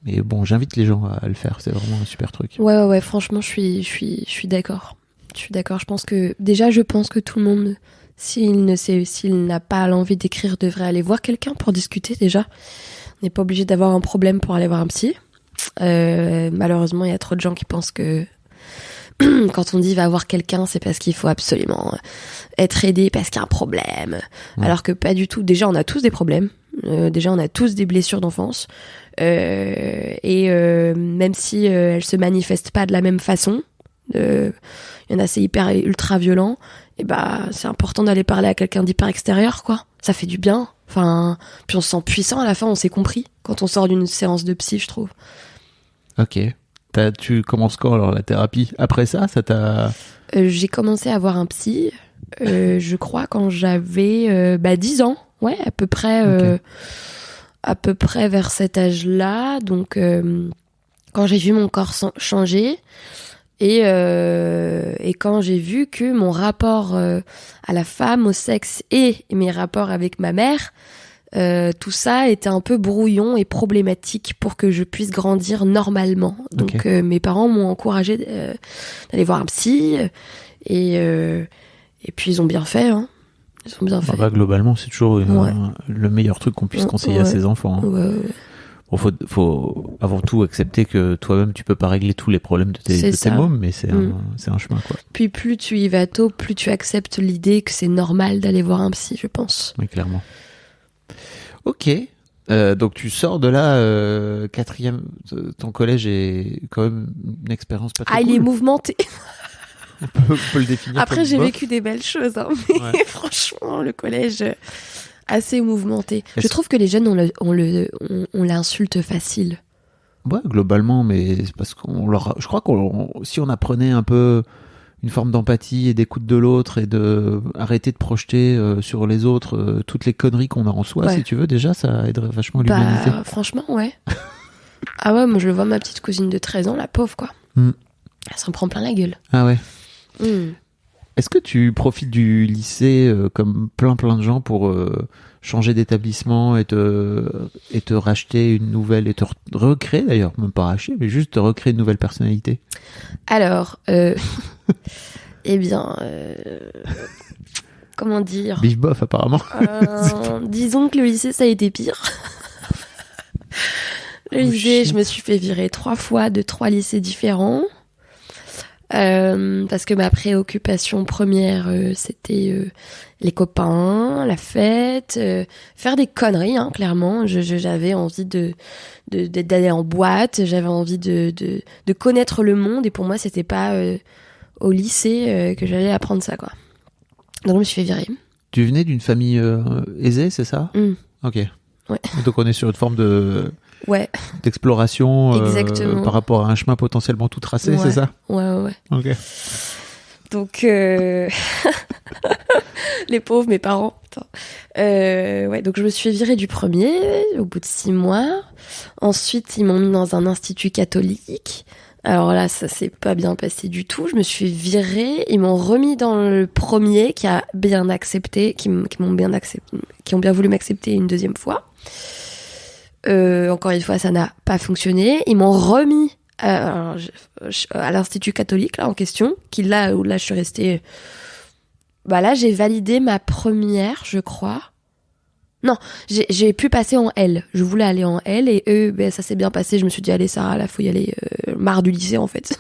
Speaker 2: Mais bon, j'invite les gens à le faire. C'est vraiment un super truc.
Speaker 1: Ouais. Franchement, je suis d'accord. Je suis d'accord. Je pense que tout le monde, s'il n'a pas l'envie d'écrire, devrait aller voir quelqu'un pour discuter déjà. On n'est pas obligé d'avoir un problème pour aller voir un psy. Malheureusement, il y a trop de gens qui pensent que quand on dit va voir quelqu'un, c'est parce qu'il faut absolument être aidé parce qu'il y a un problème. Alors que pas du tout. Déjà, on a tous des problèmes. Déjà, on a tous des blessures d'enfance. Et même si elles se manifestent pas de la même façon, il y en a, c'est hyper ultra violent. Et c'est important d'aller parler à quelqu'un d'hyper extérieur, quoi. Ça fait du bien. Enfin, puis on se sent puissant à la fin, on s'est compris quand on sort d'une séance de psy, je trouve.
Speaker 2: Ok. Tu commences quand alors la thérapie? Après ça t'a...
Speaker 1: J'ai commencé à voir un psy, je crois, quand j'avais 10 ans. Ouais, à peu près vers cet âge-là. Donc, quand j'ai vu mon corps changer et quand j'ai vu que mon rapport à la femme, au sexe et mes rapports avec ma mère, tout ça était un peu brouillon et problématique pour que je puisse grandir normalement. Donc mes parents m'ont encouragée d'aller voir un psy et puis ils ont bien fait. Hein. Ils ont bien fait.
Speaker 2: Globalement, c'est toujours le meilleur truc qu'on puisse conseiller à ses enfants. Hein.
Speaker 1: Ouais.
Speaker 2: Bon, faut avant tout accepter que toi-même tu peux pas régler tous les problèmes de tes mômes, mais c'est un chemin, quoi.
Speaker 1: Puis plus tu y vas tôt, plus tu acceptes l'idée que c'est normal d'aller voir un psy, je pense.
Speaker 2: Oui, clairement. Ok, donc tu sors de là, 4e, ton collège est quand même une expérience pas très cool.
Speaker 1: Il est mouvementé.
Speaker 2: on peut le définir.
Speaker 1: Après, j'ai vécu des belles choses, hein, mais franchement, le collège, assez mouvementé. Je trouve que les jeunes, on l'insulte facile.
Speaker 2: Ouais, globalement, mais c'est parce je crois si on apprenait un peu une forme d'empathie et d'écoute de l'autre et de arrêter de projeter sur les autres toutes les conneries qu'on a en soi, si tu veux, déjà, ça aiderait vachement l'humanité.
Speaker 1: Franchement, ouais. Ah ouais, moi je le vois, ma petite cousine de 13 ans, la pauvre, quoi. Elle s'en prend plein la gueule.
Speaker 2: Ah ouais. Est-ce que tu profites du lycée comme plein de gens pour changer d'établissement et te racheter une nouvelle, et te recréer d'ailleurs, même pas racheter, mais juste te recréer une nouvelle personnalité?
Speaker 1: Alors, eh bien, comment dire?
Speaker 2: Bif bof apparemment.
Speaker 1: Disons que le lycée, ça a été pire. Le lycée, je me suis fait virer 3 fois de 3 lycées différents. Parce que ma préoccupation première, c'était les copains, la fête, faire des conneries, hein, clairement. J'avais envie d'aller en boîte, j'avais envie de connaître le monde, et pour moi, c'était pas au lycée que j'allais apprendre ça, quoi. Donc, je me suis fait virer.
Speaker 2: Tu venais d'une famille aisée, c'est ça? Ok.
Speaker 1: Ouais.
Speaker 2: Donc, on est sur une forme d'exploration par rapport à un chemin potentiellement tout tracé, c'est ça?
Speaker 1: Ouais.
Speaker 2: Ok.
Speaker 1: Donc, les pauvres, mes parents. Donc je me suis virée du premier au bout de 6 mois. Ensuite, ils m'ont mis dans un institut catholique. Alors là, ça s'est pas bien passé du tout. Je me suis virée. Ils m'ont remis dans le premier qui a bien accepté, qui ont bien voulu m'accepter une deuxième fois. Encore une fois, ça n'a pas fonctionné. Ils m'ont remis à l'institut catholique là en question, où là je suis restée. Là j'ai validé ma première, je crois. Non, j'ai pu passer en L. Je voulais aller en L et eux, ça s'est bien passé. Je me suis dit allez Sarah, là faut y aller. Marre du lycée en fait.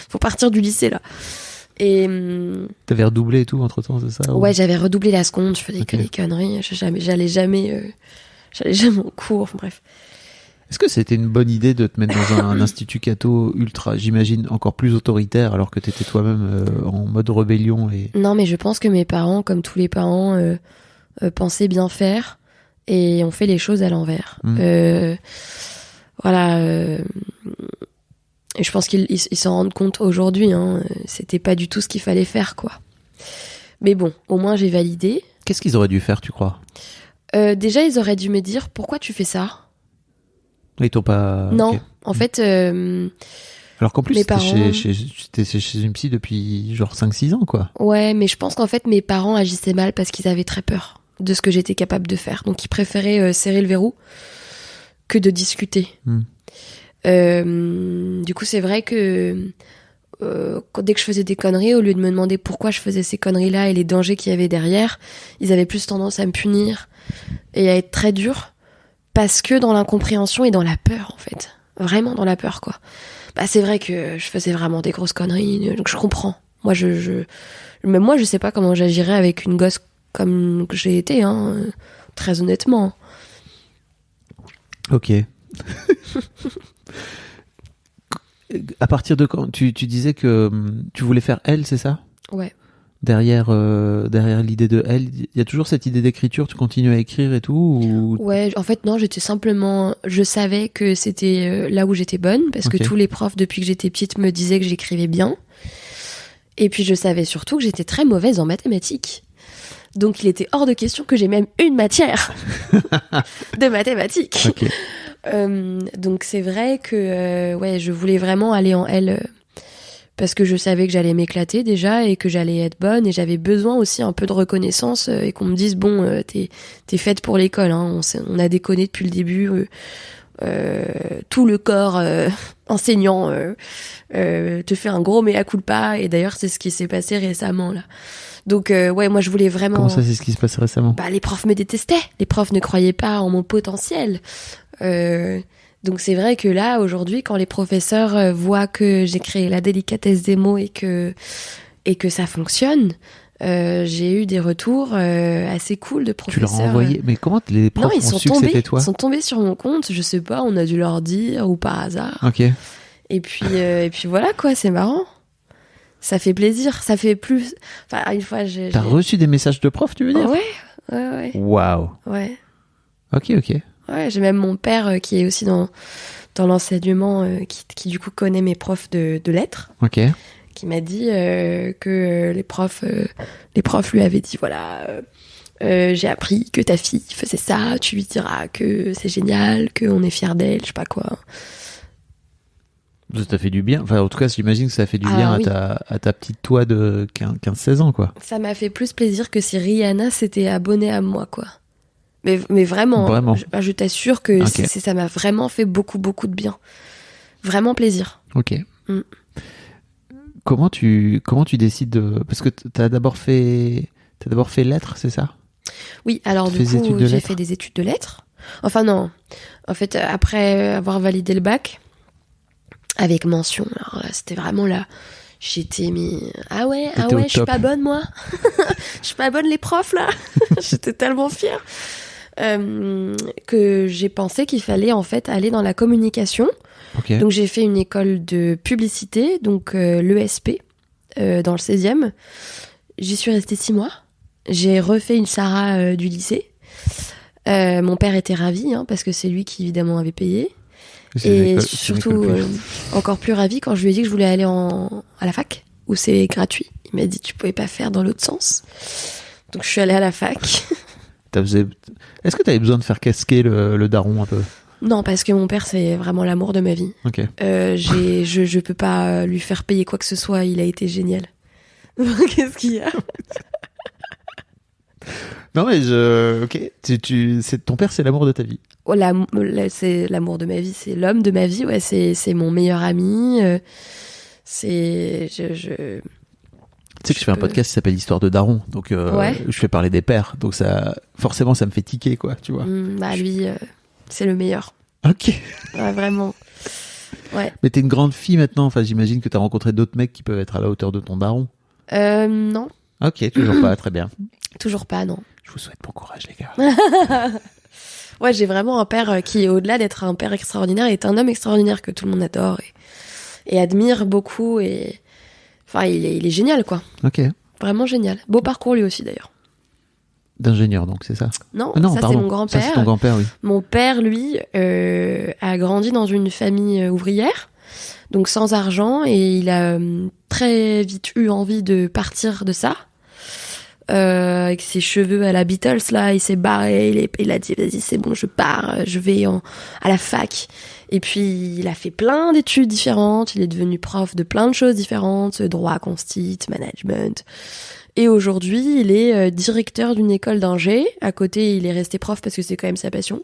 Speaker 1: Faut partir du lycée là. Et
Speaker 2: t'avais redoublé et tout entre temps, c'est ça?
Speaker 1: Ouais, j'avais redoublé la seconde. Je faisais que des conneries. J'allais jamais en cours. Enfin, bref.
Speaker 2: Est-ce que c'était une bonne idée de te mettre dans un institut catho ultra, j'imagine, encore plus autoritaire, alors que t'étais toi-même en mode rébellion
Speaker 1: Non, mais je pense que mes parents, comme tous les parents, pensaient bien faire et ont fait les choses à l'envers. Voilà. Et je pense qu'ils s'en rendent compte aujourd'hui. Hein, c'était pas du tout ce qu'il fallait faire, quoi. Mais bon, au moins j'ai validé.
Speaker 2: Qu'est-ce qu'ils auraient dû faire, tu crois?
Speaker 1: Déjà, ils auraient dû me dire pourquoi tu fais ça.
Speaker 2: Ils t'ont pas...
Speaker 1: Non,
Speaker 2: Ok.
Speaker 1: en fait,
Speaker 2: Alors qu'en plus,
Speaker 1: mes
Speaker 2: t'étais
Speaker 1: parents-
Speaker 2: chez une psy depuis genre 5-6 ans, quoi.
Speaker 1: ouais, mais je pense qu'en fait, mes parents agissaient mal parce qu'ils avaient très peur de ce que j'étais capable de faire. Donc, ils préféraient serrer le verrou que de discuter. Du coup, c'est vrai que dès que je faisais des conneries, au lieu de me demander pourquoi je faisais ces conneries-là et les dangers qu'il y avait derrière, ils avaient plus tendance à me punir et à être très durs parce que dans l'incompréhension et dans la peur, en fait. Vraiment dans la peur, quoi. Bah, c'est vrai que je faisais vraiment des grosses conneries, donc je comprends. Moi, même moi, je sais pas comment j'agirais avec une gosse comme que j'ai été, hein, très honnêtement.
Speaker 2: Ok. À partir de quand tu disais que tu voulais faire Elle, c'est ça?
Speaker 1: Ouais.
Speaker 2: Derrière l'idée de Elle, il y a toujours cette idée d'écriture, tu continues à écrire et tout ou...
Speaker 1: Ouais, en fait, non, je savais que c'était là où j'étais bonne, parce que
Speaker 2: Ok.
Speaker 1: tous les profs, depuis que j'étais petite, me disaient que j'écrivais bien. Et puis, je savais surtout que j'étais très mauvaise en mathématiques. Donc, il était hors de question que j'ai même une matière de mathématiques.
Speaker 2: Ok.
Speaker 1: Donc, c'est vrai que, ouais, je voulais vraiment aller en L, parce que je savais que j'allais m'éclater déjà et que j'allais être bonne, et j'avais besoin aussi un peu de reconnaissance et qu'on me dise bon, t'es faite pour l'école, hein. On a déconné depuis le début, tout le corps enseignant te fait un gros mea culpa, et d'ailleurs c'est ce qui s'est passé récemment là. Donc ouais, moi je voulais vraiment...
Speaker 2: Comment ça, c'est ce qui se passe récemment?
Speaker 1: Bah, les profs me détestaient, les profs ne croyaient pas en mon potentiel. Donc c'est vrai que là, aujourd'hui, quand les professeurs voient que j'ai créé la délicatesse des mots et que ça fonctionne, j'ai eu des retours assez cool de
Speaker 2: Tu
Speaker 1: professeurs.
Speaker 2: leur as envoyé... Mais comment les
Speaker 1: Non,
Speaker 2: profs
Speaker 1: ils
Speaker 2: ont
Speaker 1: sont
Speaker 2: su que
Speaker 1: tombés,
Speaker 2: c'était toi?
Speaker 1: ils sont tombés sur mon compte, je sais pas, on a dû leur dire, ou par hasard.
Speaker 2: Ok.
Speaker 1: Et puis voilà, quoi, c'est marrant. Ça fait plaisir, ça fait plus... Enfin, une fois,
Speaker 2: T'as reçu des messages de profs, tu veux dire?
Speaker 1: Ouais.
Speaker 2: Waouh.
Speaker 1: Ouais.
Speaker 2: Ok.
Speaker 1: Ouais, j'ai même mon père qui est aussi dans l'enseignement, qui du coup connaît mes profs de lettres,
Speaker 2: Ok.
Speaker 1: qui m'a dit que les profs lui avaient dit voilà, j'ai appris que ta fille faisait ça, tu lui diras que c'est génial, qu'on est fiers d'elle, je sais pas quoi.
Speaker 2: Ça t'a fait du bien. Enfin, en tout cas, j'imagine que ça a fait du
Speaker 1: Ah,
Speaker 2: bien
Speaker 1: oui.
Speaker 2: à ta petite toi de 15-16 ans, quoi.
Speaker 1: Ça m'a fait plus plaisir que si Rihanna s'était abonnée à moi, quoi. Mais vraiment,
Speaker 2: Vraiment.
Speaker 1: je t'assure que
Speaker 2: Ok.
Speaker 1: ça m'a vraiment fait beaucoup, beaucoup de bien. Vraiment plaisir.
Speaker 2: Ok.
Speaker 1: Mm.
Speaker 2: Comment tu décides de... Parce que t'as d'abord fait lettres, c'est ça?
Speaker 1: Oui, alors
Speaker 2: Tu
Speaker 1: du
Speaker 2: fais des études
Speaker 1: coup,
Speaker 2: de
Speaker 1: j'ai
Speaker 2: lettres
Speaker 1: fait des études de lettres. Enfin non, en fait, après avoir validé le bac, avec mention, alors là, c'était vraiment là, j'étais mis... Ah ouais,
Speaker 2: T'étais au
Speaker 1: je suis
Speaker 2: top.
Speaker 1: pas bonne, moi. Je suis pas bonne, les profs, là. J'étais tellement fière. Que j'ai pensé qu'il fallait en fait aller dans la communication.
Speaker 2: Ok.
Speaker 1: Donc j'ai fait une école de publicité, donc l'ESP, dans le 16e. J'y suis restée 6 mois. J'ai refait une Sarah du lycée. Mon père était ravi, hein, parce que c'est lui qui évidemment avait payé. Et surtout encore plus ravi quand je lui ai dit que je voulais aller à la fac, où c'est gratuit. Il m'a dit tu pouvais pas faire dans l'autre sens. Donc je suis allée à la fac.
Speaker 2: Est-ce que t'avais besoin de faire casquer le daron un peu?
Speaker 1: Non, parce que mon père, c'est vraiment l'amour de ma vie.
Speaker 2: Ok.
Speaker 1: Je peux pas lui faire payer quoi que ce soit, il a été génial. Qu'est-ce qu'il y a?
Speaker 2: Non mais ok. Ton père, c'est l'amour de ta vie.
Speaker 1: Oh, c'est l'amour de ma vie, c'est l'homme de ma vie, ouais, c'est mon meilleur ami. C'est...
Speaker 2: Tu sais que je fais un podcast qui s'appelle Histoire de Daron, donc
Speaker 1: Ouais.
Speaker 2: je fais parler des pères, donc ça, forcément, ça me fait tiquer, quoi, tu vois.
Speaker 1: Bah lui, c'est le meilleur.
Speaker 2: Ok.
Speaker 1: Ouais, vraiment. Ouais.
Speaker 2: Mais t'es une grande fille maintenant, enfin, j'imagine que t'as rencontré d'autres mecs qui peuvent être à la hauteur de ton daron.
Speaker 1: Non,
Speaker 2: Ok, toujours pas, très bien.
Speaker 1: toujours pas, non.
Speaker 2: Je vous souhaite bon courage, les gars.
Speaker 1: Ouais, j'ai vraiment un père qui, au-delà d'être un père extraordinaire, est un homme extraordinaire que tout le monde adore et admire beaucoup. Et enfin, il est génial, quoi.
Speaker 2: Ok.
Speaker 1: Vraiment génial. Beau parcours lui aussi, d'ailleurs.
Speaker 2: D'ingénieur, donc, c'est ça?
Speaker 1: Non,
Speaker 2: Ah non,
Speaker 1: ça
Speaker 2: pardon.
Speaker 1: c'est mon grand-père.
Speaker 2: Ça, c'est ton grand-père, oui.
Speaker 1: Mon père, lui, a grandi dans une famille ouvrière, donc sans argent, et il a très vite eu envie de partir de ça. avec ses cheveux à la Beatles là, il s'est barré, il a dit vas-y c'est bon, je pars, je vais à la fac. Et puis il a fait plein d'études différentes, il est devenu prof de plein de choses différentes, droit, constit, management. Et aujourd'hui, il est directeur d'une école d'ingé. À côté, il est resté prof parce que c'est quand même sa passion.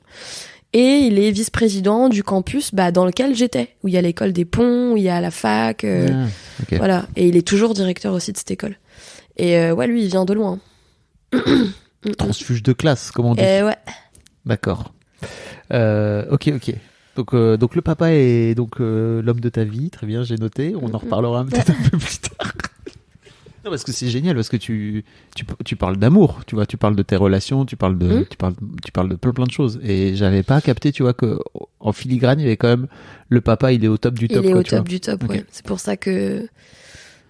Speaker 1: Et il est vice-président du campus dans lequel j'étais, où il y a l'école des ponts, où il y a la fac.
Speaker 2: Okay.
Speaker 1: Voilà. Et il est toujours directeur aussi de cette école. Et ouais, lui, il vient de loin.
Speaker 2: Transfuge de classe, comme on dit.
Speaker 1: Ouais.
Speaker 2: D'accord. Ok. Donc le papa est donc l'homme de ta vie. Très bien, j'ai noté. On en reparlera peut-être un peu plus tard. Non, parce que c'est génial, parce que tu parles d'amour, tu vois, tu parles de tes relations, tu parles de plein de choses. Et j'avais pas capté, tu vois, que en filigrane, il y avait quand même le papa, il est au top du top.
Speaker 1: Il est
Speaker 2: quoi,
Speaker 1: au
Speaker 2: tu
Speaker 1: top
Speaker 2: vois.
Speaker 1: du top,
Speaker 2: Ok.
Speaker 1: ouais.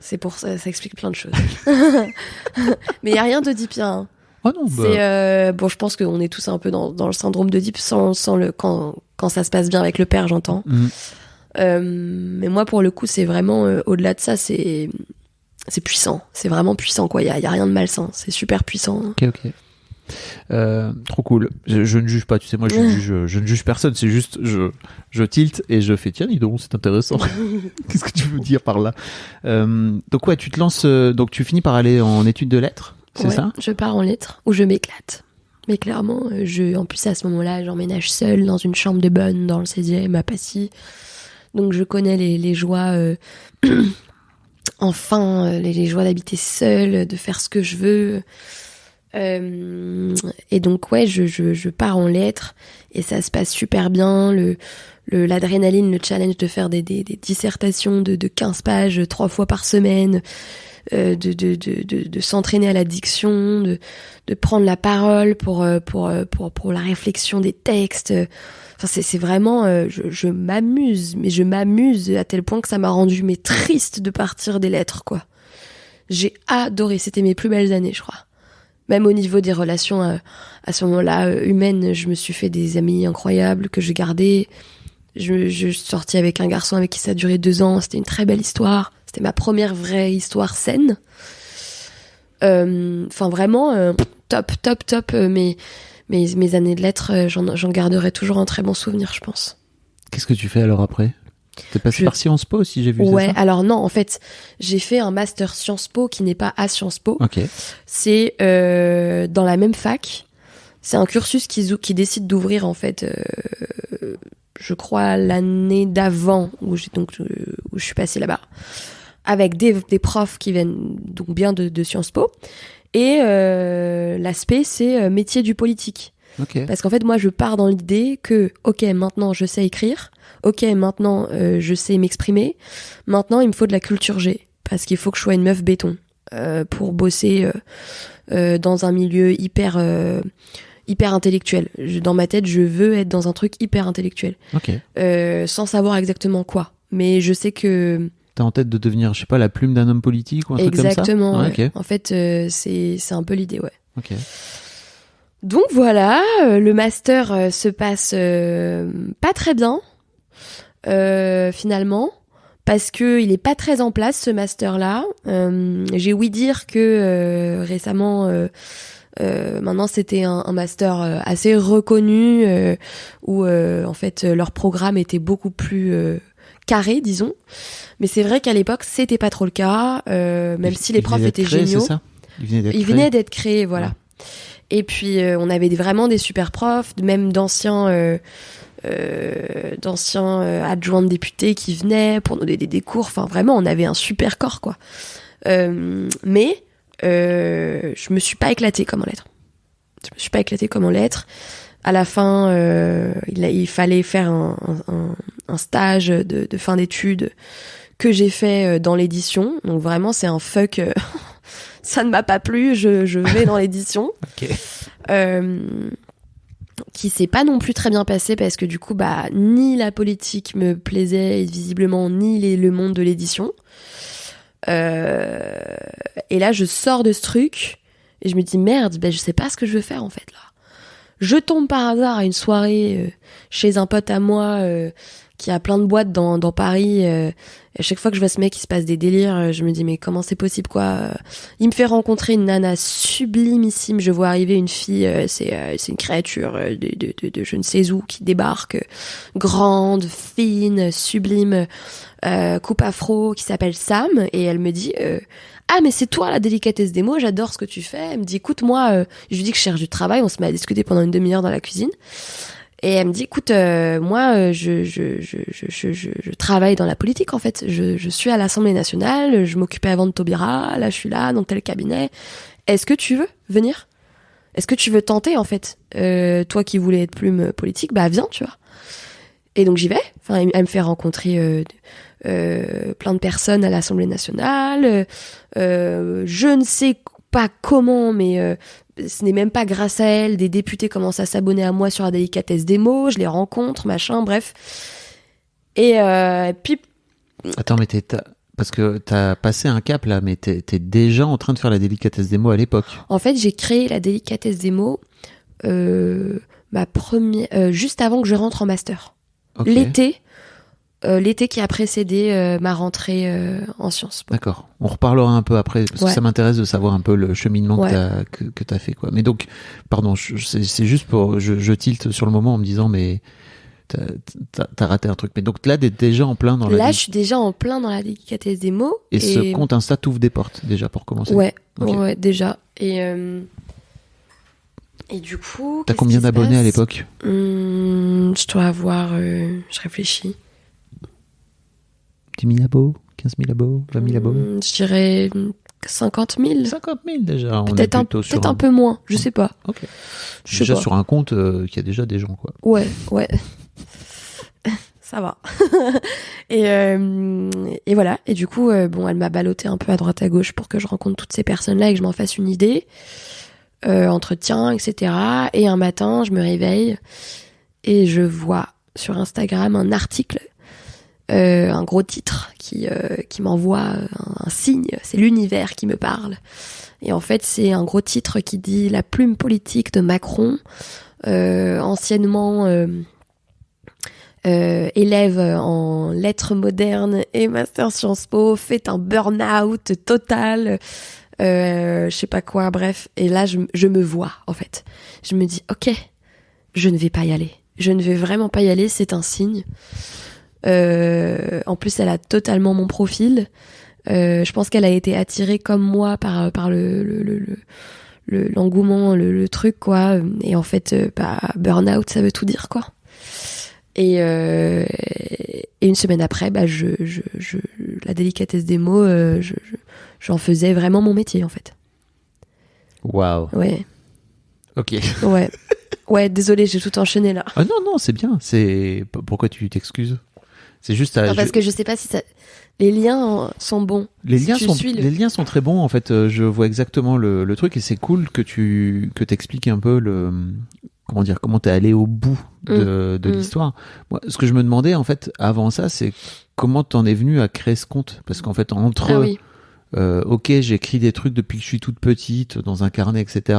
Speaker 1: C'est pour ça, ça explique plein de choses. Mais il y a rien d'Oedipe, hein.
Speaker 2: Oh non,
Speaker 1: C'est bon, je pense qu'on est tous un peu dans le syndrome d'Oedipe sans le quand ça se passe bien avec le père, j'entends. Mais moi, pour le coup, c'est vraiment au-delà de ça, c'est puissant. C'est vraiment puissant, quoi. Il y a rien de malsain. C'est super puissant.
Speaker 2: Ok. Trop cool. Je ne juge pas, tu sais, moi je ne juge personne, c'est juste je tilte et je fais tiens, dis donc, c'est intéressant. Qu'est-ce que tu veux dire par là? Donc ouais, tu te lances, donc tu finis par aller en études de lettres, c'est ça?
Speaker 1: Je pars en lettres où je m'éclate. Mais clairement, en plus à ce moment-là, j'emménage seule dans une chambre de bonne dans le 16e à Passy. Donc je connais les joies enfin les joies d'habiter seule, de faire ce que je veux. Et donc ouais, je pars en lettres et ça se passe super bien. L'adrénaline, le challenge de faire des dissertations de 15 pages 3 fois par semaine, de s'entraîner à la diction, de prendre la parole pour la réflexion des textes. Enfin, c'est vraiment, je m'amuse, mais je m'amuse à tel point que ça m'a rendu triste de partir des lettres, quoi. J'ai adoré, c'était mes plus belles années, je crois. Même au niveau des relations, à ce moment-là, humaines, je me suis fait des amis incroyables que je gardais. Je suis sortie avec un garçon avec qui ça a duré 2 ans, c'était une très belle histoire. C'était ma première vraie histoire saine. Enfin, vraiment, top. Mes années de lettres, j'en garderai toujours un très bon souvenir, je pense.
Speaker 2: Qu'est-ce que tu fais alors après? T'es passé par Sciences Po aussi, j'ai vu ça.
Speaker 1: Ouais, alors non, en fait, j'ai fait un master Sciences Po qui n'est pas à Sciences Po.
Speaker 2: Ok.
Speaker 1: C'est dans la même fac. C'est un cursus qui décide d'ouvrir, en fait, je crois, l'année d'avant où je suis passée là-bas. Avec des profs qui viennent donc bien de Sciences Po. Et l'aspect, c'est métier du politique.
Speaker 2: Okay.
Speaker 1: Parce qu'en fait, moi, je pars dans l'idée que, ok, maintenant, je sais écrire. Ok, maintenant, je sais m'exprimer. Maintenant, il me faut de la culture G. Parce qu'il faut que je sois une meuf béton pour bosser dans un milieu hyper intellectuel. Dans ma tête, je veux être dans un truc hyper intellectuel.
Speaker 2: Okay.
Speaker 1: Sans savoir exactement quoi. Mais je sais que...
Speaker 2: T'as en tête de devenir, je sais pas, la plume d'un homme politique ou un truc comme ça?
Speaker 1: Exactement, ouais.
Speaker 2: Okay.
Speaker 1: En fait, c'est un peu l'idée, ouais.
Speaker 2: Ok.
Speaker 1: Donc voilà, le master se passe pas très bien, finalement, parce que il est pas très en place, ce master-là. J'ai ouï dire que récemment... maintenant c'était un master assez reconnu où en fait leur programme était beaucoup plus carré, disons. Mais c'est vrai qu'à l'époque c'était pas trop le cas, même si les profs étaient géniaux.
Speaker 2: C'est ça ?
Speaker 1: Il venait d'être créé, voilà. Ouais. Et puis on avait vraiment des super profs, même d'anciens adjoints de députés qui venaient pour nous donner des cours. Enfin vraiment, on avait un super corps, quoi. Mais je me suis pas éclatée comme en lettres. À la fin, il fallait faire un stage de fin d'études que j'ai fait dans l'édition. Donc vraiment, c'est un fuck. Ça ne m'a pas plu. Je vais dans l'édition.
Speaker 2: Okay.
Speaker 1: Qui s'est pas non plus très bien passé parce que du coup, ni la politique me plaisait visiblement, ni le monde de l'édition. Et là, je sors de ce truc et je me dis merde, je sais pas ce que je veux faire en fait là. Je tombe par hasard à une soirée chez un pote à moi qui a plein de boîtes dans Paris. Et à chaque fois que je vois ce mec, il se passe des délires, je me dis, mais comment c'est possible, quoi. Il me fait rencontrer une nana sublimissime. Je vois arriver une fille, c'est une créature de je ne sais où qui débarque, grande, fine, sublime, coupe afro, qui s'appelle Sam. Et elle me dit, ah, mais c'est toi la délicatesse des mots, j'adore ce que tu fais. Elle me dit, écoute, moi, je lui dis que je cherche du travail. On se met à discuter pendant une demi-heure dans la cuisine. Et elle me dit, écoute, moi, je travaille dans la politique, en fait. Je suis à l'Assemblée nationale, je m'occupais avant de Taubira, là, je suis là, dans tel cabinet. Est-ce que tu veux venir ? Est-ce que tu veux tenter, en fait ? Toi qui voulais être plume politique, bah viens, tu vois. Et donc j'y vais. Enfin, elle me fait rencontrer plein de personnes à l'Assemblée nationale. Je ne sais pas comment, mais ce n'est même pas grâce à elle. Des députés commencent à s'abonner à moi sur la délicatesse des mots. Je les rencontre, machin, bref. Et puis...
Speaker 2: Attends, mais parce que t'as passé un cap là, mais t'es déjà en train de faire la délicatesse des mots à l'époque.
Speaker 1: En fait, j'ai créé la délicatesse des mots juste avant que je rentre en master. Okay. L'été qui a précédé ma rentrée en sciences.
Speaker 2: D'accord. On reparlera un peu après, parce que ça m'intéresse de savoir un peu le cheminement que t'as fait, quoi. Mais donc, pardon, c'est juste pour... Je tilte sur le moment en me disant, mais t'as raté un truc. Mais donc là, t'es déjà en plein dans
Speaker 1: Là, je suis déjà en plein dans la délicatesse des mots.
Speaker 2: Et ce compte Insta t'ouvre des portes, déjà, pour commencer.
Speaker 1: Ouais, déjà. Et du coup...
Speaker 2: T'as combien d'abonnés à l'époque ?
Speaker 1: Je dois avoir... je réfléchis.
Speaker 2: 10 000 abos, 15 000 abos, 20 000 abos.
Speaker 1: Je dirais 50 000.
Speaker 2: 50 000 déjà.
Speaker 1: Peut-être un peu moins, je sais pas.
Speaker 2: Ok. Déjà sur un compte qui a déjà des gens, quoi.
Speaker 1: Ouais. Ça va. Et voilà. Et du coup, elle m'a ballotté un peu à droite à gauche pour que je rencontre toutes ces personnes-là et que je m'en fasse une idée. Entretien, etc. Et un matin, je me réveille et je vois sur Instagram un article, un gros titre qui m'envoie un signe. C'est l'univers qui me parle. Et en fait, c'est un gros titre qui dit « La plume politique de Macron, anciennement élève en lettres modernes et master Sciences Po, fait un burn-out total. » je sais pas quoi, bref. Et là, je me vois, en fait. Je me dis, ok, je ne vais pas y aller. Je ne vais vraiment pas y aller, c'est un signe. En plus, elle a totalement mon profil. Je pense qu'elle a été attirée comme moi par l'engouement, le truc, quoi. Et en fait, burn-out, ça veut tout dire, quoi. Et une semaine après, la délicatesse des mots, j'en faisais vraiment mon métier, en fait.
Speaker 2: Waouh.
Speaker 1: Ouais.
Speaker 2: Ok.
Speaker 1: Ouais, désolé, j'ai tout enchaîné là.
Speaker 2: Ah non, c'est bien. Pourquoi tu t'excuses ? C'est juste
Speaker 1: parce que je sais pas si ça... Les liens sont bons.
Speaker 2: Les liens sont très bons, en fait. Je vois exactement le truc et c'est cool que t'expliques un peu comment t'es allé au bout de l'histoire. Moi, ce que je me demandais, en fait, avant ça, c'est comment t'en es venu à créer ce compte ? Parce qu'en fait, ok, j'écris des trucs depuis que je suis toute petite, dans un carnet, etc.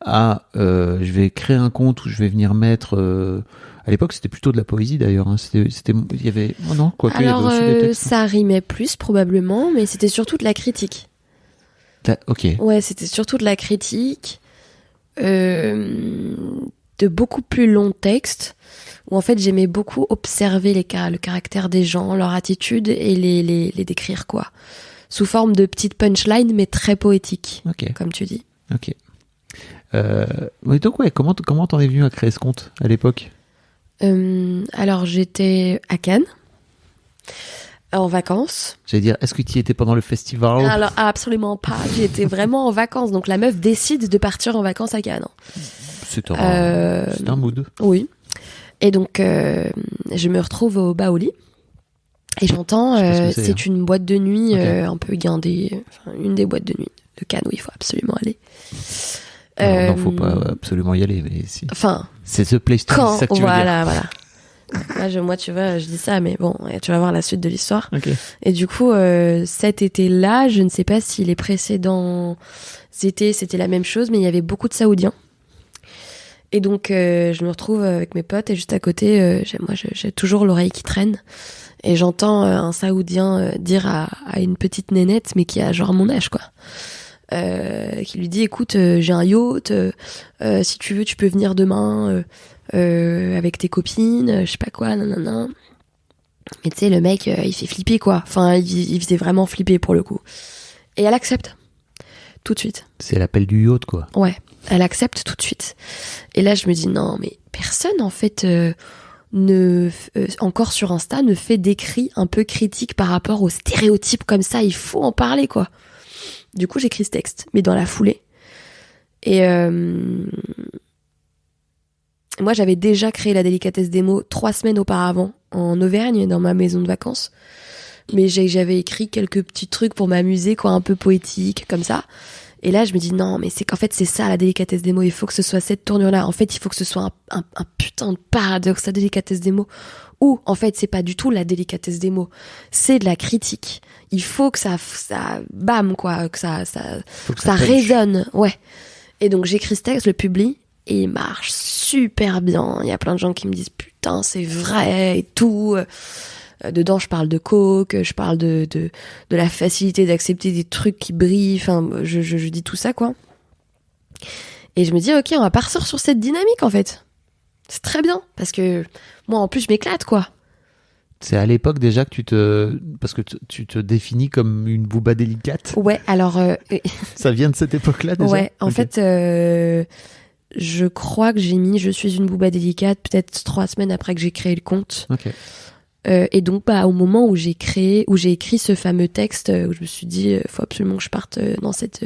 Speaker 2: Je vais créer un compte où je vais venir mettre... à l'époque, c'était plutôt de la poésie, d'ailleurs. Hein. Il y avait... Oh non, quoique, il y avait aussi des textes.
Speaker 1: Ça rimait plus, probablement, mais c'était surtout de la critique.
Speaker 2: Ok.
Speaker 1: Ouais, c'était surtout de la critique. De beaucoup plus longs textes où en fait j'aimais beaucoup observer le caractère des gens, leur attitude et les décrire, quoi, sous forme de petites punchlines mais très poétiques, comme tu dis.
Speaker 2: Ok. Mais donc comment t'en es venu à créer ce compte à l'époque ?
Speaker 1: Alors j'étais à Cannes en vacances.
Speaker 2: J'allais dire, est-ce que tu y étais pendant le festival ?
Speaker 1: Alors absolument pas, j'y étais vraiment en vacances. Donc la meuf décide de partir en vacances à Cannes.
Speaker 2: C'est un mood.
Speaker 1: Oui. Et donc je me retrouve au Baoli et j'entends c'est une boîte de nuit un peu guindée, une des boîtes de nuit de Cannes où il faut absolument aller.
Speaker 2: Non, faut pas absolument y aller, mais si.
Speaker 1: Enfin,
Speaker 2: c'est The Place to Be, c'est ça que tu veux dire.
Speaker 1: Voilà. Là, moi, tu vois, je dis ça, mais bon, tu vas voir la suite de l'histoire.
Speaker 2: Okay.
Speaker 1: Et du coup, cet été-là, je ne sais pas si les précédents étés, c'était la même chose, mais il y avait beaucoup de Saoudiens. Et donc, je me retrouve avec mes potes et juste à côté, j'ai toujours l'oreille qui traîne. Et j'entends un Saoudien dire à une petite nénette, mais qui a genre mon âge, quoi. Qui lui dit, écoute, j'ai un yacht, si tu veux, tu peux venir demain avec tes copines, je sais pas quoi, nanana. Et tu sais, le mec, il fait flipper, quoi. Enfin, il faisait vraiment flipper pour le coup. Et elle accepte. Tout de suite.
Speaker 2: C'est l'appel du yacht, quoi.
Speaker 1: Ouais, elle accepte tout de suite. Et là, je me dis, non, mais personne, en fait, encore sur Insta, ne fait d'écrits un peu critiques par rapport aux stéréotypes comme ça. Il faut en parler, quoi. Du coup, j'écris ce texte, mais dans la foulée. Et moi, j'avais déjà créé la délicatesse des mots 3 semaines auparavant, en Auvergne, dans ma maison de vacances. Mais j'avais écrit quelques petits trucs pour m'amuser, quoi, un peu poétique, comme ça. Et là, je me dis, non, mais c'est qu'en fait, c'est ça, la délicatesse des mots. Il faut que ce soit cette tournure-là. En fait, il faut que ce soit un putain de paradoxe, la délicatesse des mots. Ou, en fait, c'est pas du tout la délicatesse des mots. C'est de la critique. Il faut que ça bam, quoi, que ça résonne. Ouais. Et donc, j'écris ce texte, le publie, et il marche super bien. Il y a plein de gens qui me disent, putain, c'est vrai, et tout. Dedans, je parle de coke, je parle de la facilité d'accepter des trucs qui brillent. Enfin, je dis tout ça, quoi. Et je me dis, ok, on va partir sur cette dynamique, en fait. C'est très bien, parce que moi, en plus, je m'éclate, quoi.
Speaker 2: C'est à l'époque déjà que parce que tu te définis comme une booba délicate.
Speaker 1: Ouais, alors...
Speaker 2: Ça vient de cette époque-là, déjà?
Speaker 1: Ouais, en
Speaker 2: Ok.
Speaker 1: fait, je crois que j'ai mis « Je suis une booba délicate » peut-être 3 semaines après que j'ai créé le compte.
Speaker 2: Ok.
Speaker 1: Et donc, au moment où j'ai écrit ce fameux texte, où je me suis dit, faut absolument que je parte dans cette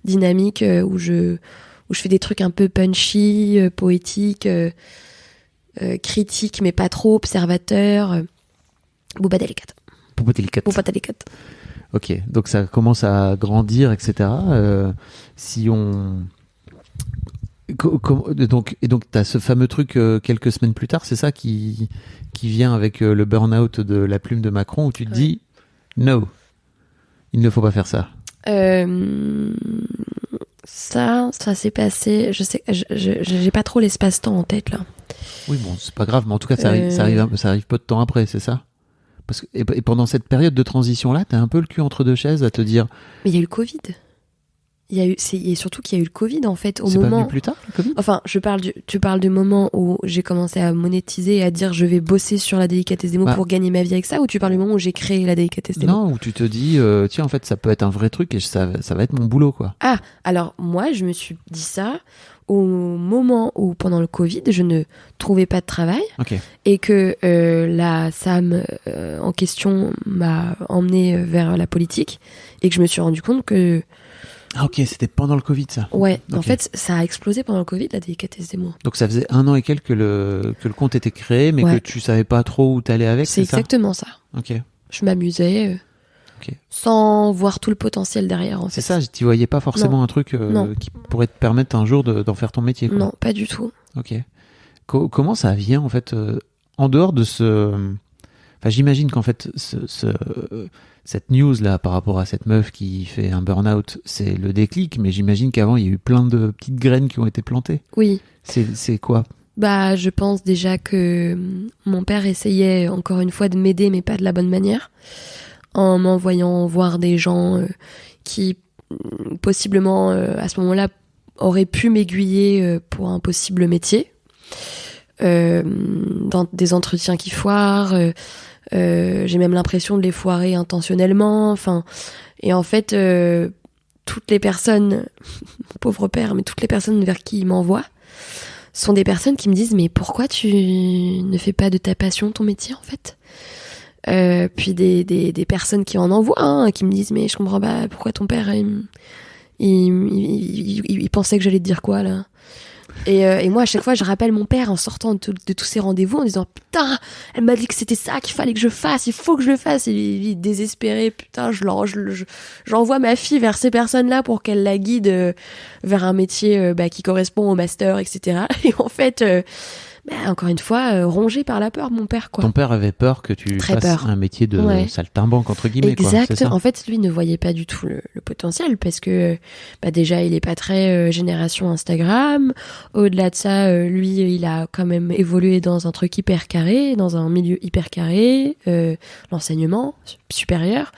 Speaker 1: dynamique où je fais des trucs un peu punchy, poétiques, critiques, mais pas trop, observateurs. Booba délicate.
Speaker 2: Booba délicate.
Speaker 1: Booba délicate.
Speaker 2: Ok, donc ça commence à grandir, etc. Si on... Donc t'as ce fameux truc quelques semaines plus tard, c'est ça qui vient avec le burn-out de la plume de Macron, où tu te dis no, il ne faut pas faire ça.
Speaker 1: Ça s'est passé. Je sais, j'ai pas trop l'espace-temps en tête là.
Speaker 2: Oui, bon, c'est pas grave, mais en tout cas, ça arrive peu de temps après, c'est ça? Parce que, et pendant cette période de transition-là, t'as un peu le cul entre deux chaises à te dire.
Speaker 1: Mais il y a eu le Covid. Et surtout qu'il y a eu le Covid en fait au
Speaker 2: C'est
Speaker 1: moment.
Speaker 2: pas venu plus tard le Covid?
Speaker 1: Enfin, tu parles du moment où j'ai commencé à monétiser et à dire je vais bosser sur la délicatesse des mots pour gagner ma vie avec ça, ou tu parles du moment où j'ai créé la délicatesse des mots?
Speaker 2: Non, où tu te dis tiens, en fait ça peut être un vrai truc et ça va être mon boulot, quoi.
Speaker 1: Ah, alors moi je me suis dit ça au moment où pendant le Covid je ne trouvais pas de travail.
Speaker 2: Okay.
Speaker 1: Et que la Sam en question m'a emmenée vers la politique et que je me suis rendu compte que...
Speaker 2: Ah ok, c'était pendant le Covid, ça.
Speaker 1: Ouais,
Speaker 2: okay.
Speaker 1: En fait, ça a explosé pendant le Covid, la délicatesse des mots.
Speaker 2: Donc ça faisait 1 an et quelques que le compte était créé, mais que tu savais pas trop où t'allais avec, c'est ça?
Speaker 1: C'est exactement ça.
Speaker 2: Ok.
Speaker 1: Je m'amusais sans voir tout le potentiel derrière, en fait.
Speaker 2: C'est ça, tu voyais pas forcément un truc qui pourrait te permettre un jour d'en faire ton métier, quoi.
Speaker 1: Non, pas du tout.
Speaker 2: Ok. Comment ça vient, en fait, en dehors de ce... Enfin, j'imagine qu'en fait, cette news-là, par rapport à cette meuf qui fait un burn-out, c'est le déclic, mais j'imagine qu'avant, il y a eu plein de petites graines qui ont été plantées.
Speaker 1: Oui.
Speaker 2: C'est quoi?
Speaker 1: Je pense déjà que mon père essayait, encore une fois, de m'aider, mais pas de la bonne manière, en m'envoyant voir des gens qui, possiblement, à ce moment-là, auraient pu m'aiguiller pour un possible métier. Dans des entretiens qui foirent, j'ai même l'impression de les foirer intentionnellement, et en fait toutes les personnes, mon pauvre père, mais toutes les personnes vers qui il m'envoie sont des personnes qui me disent mais pourquoi tu ne fais pas de ta passion ton métier en fait, puis des personnes qui en envoient, qui me disent mais je comprends pas pourquoi ton père il pensait que j'allais te dire quoi là. Et moi, à chaque fois, je rappelle mon père en sortant de tous ces rendez-vous en disant « Putain, elle m'a dit que c'était ça qu'il fallait que je fasse, il faut que je le fasse. » Et il est désespéré. Putain, j'envoie ma fille vers ces personnes-là pour qu'elle la guide vers un métier qui correspond au master, etc. Et en fait, encore une fois, rongé par la peur, mon père, quoi.
Speaker 2: Ton père avait peur que tu
Speaker 1: Très
Speaker 2: fasses
Speaker 1: peur.
Speaker 2: un métier de
Speaker 1: Ouais.
Speaker 2: saltimbanque, entre guillemets, quoi.
Speaker 1: Exact.
Speaker 2: C'est ça?
Speaker 1: En fait, lui ne voyait pas du tout le potentiel parce que déjà, il est pas très génération Instagram. Au-delà de ça, lui, il a quand même évolué dans un truc hyper carré, dans un milieu hyper carré, l'enseignement supérieur.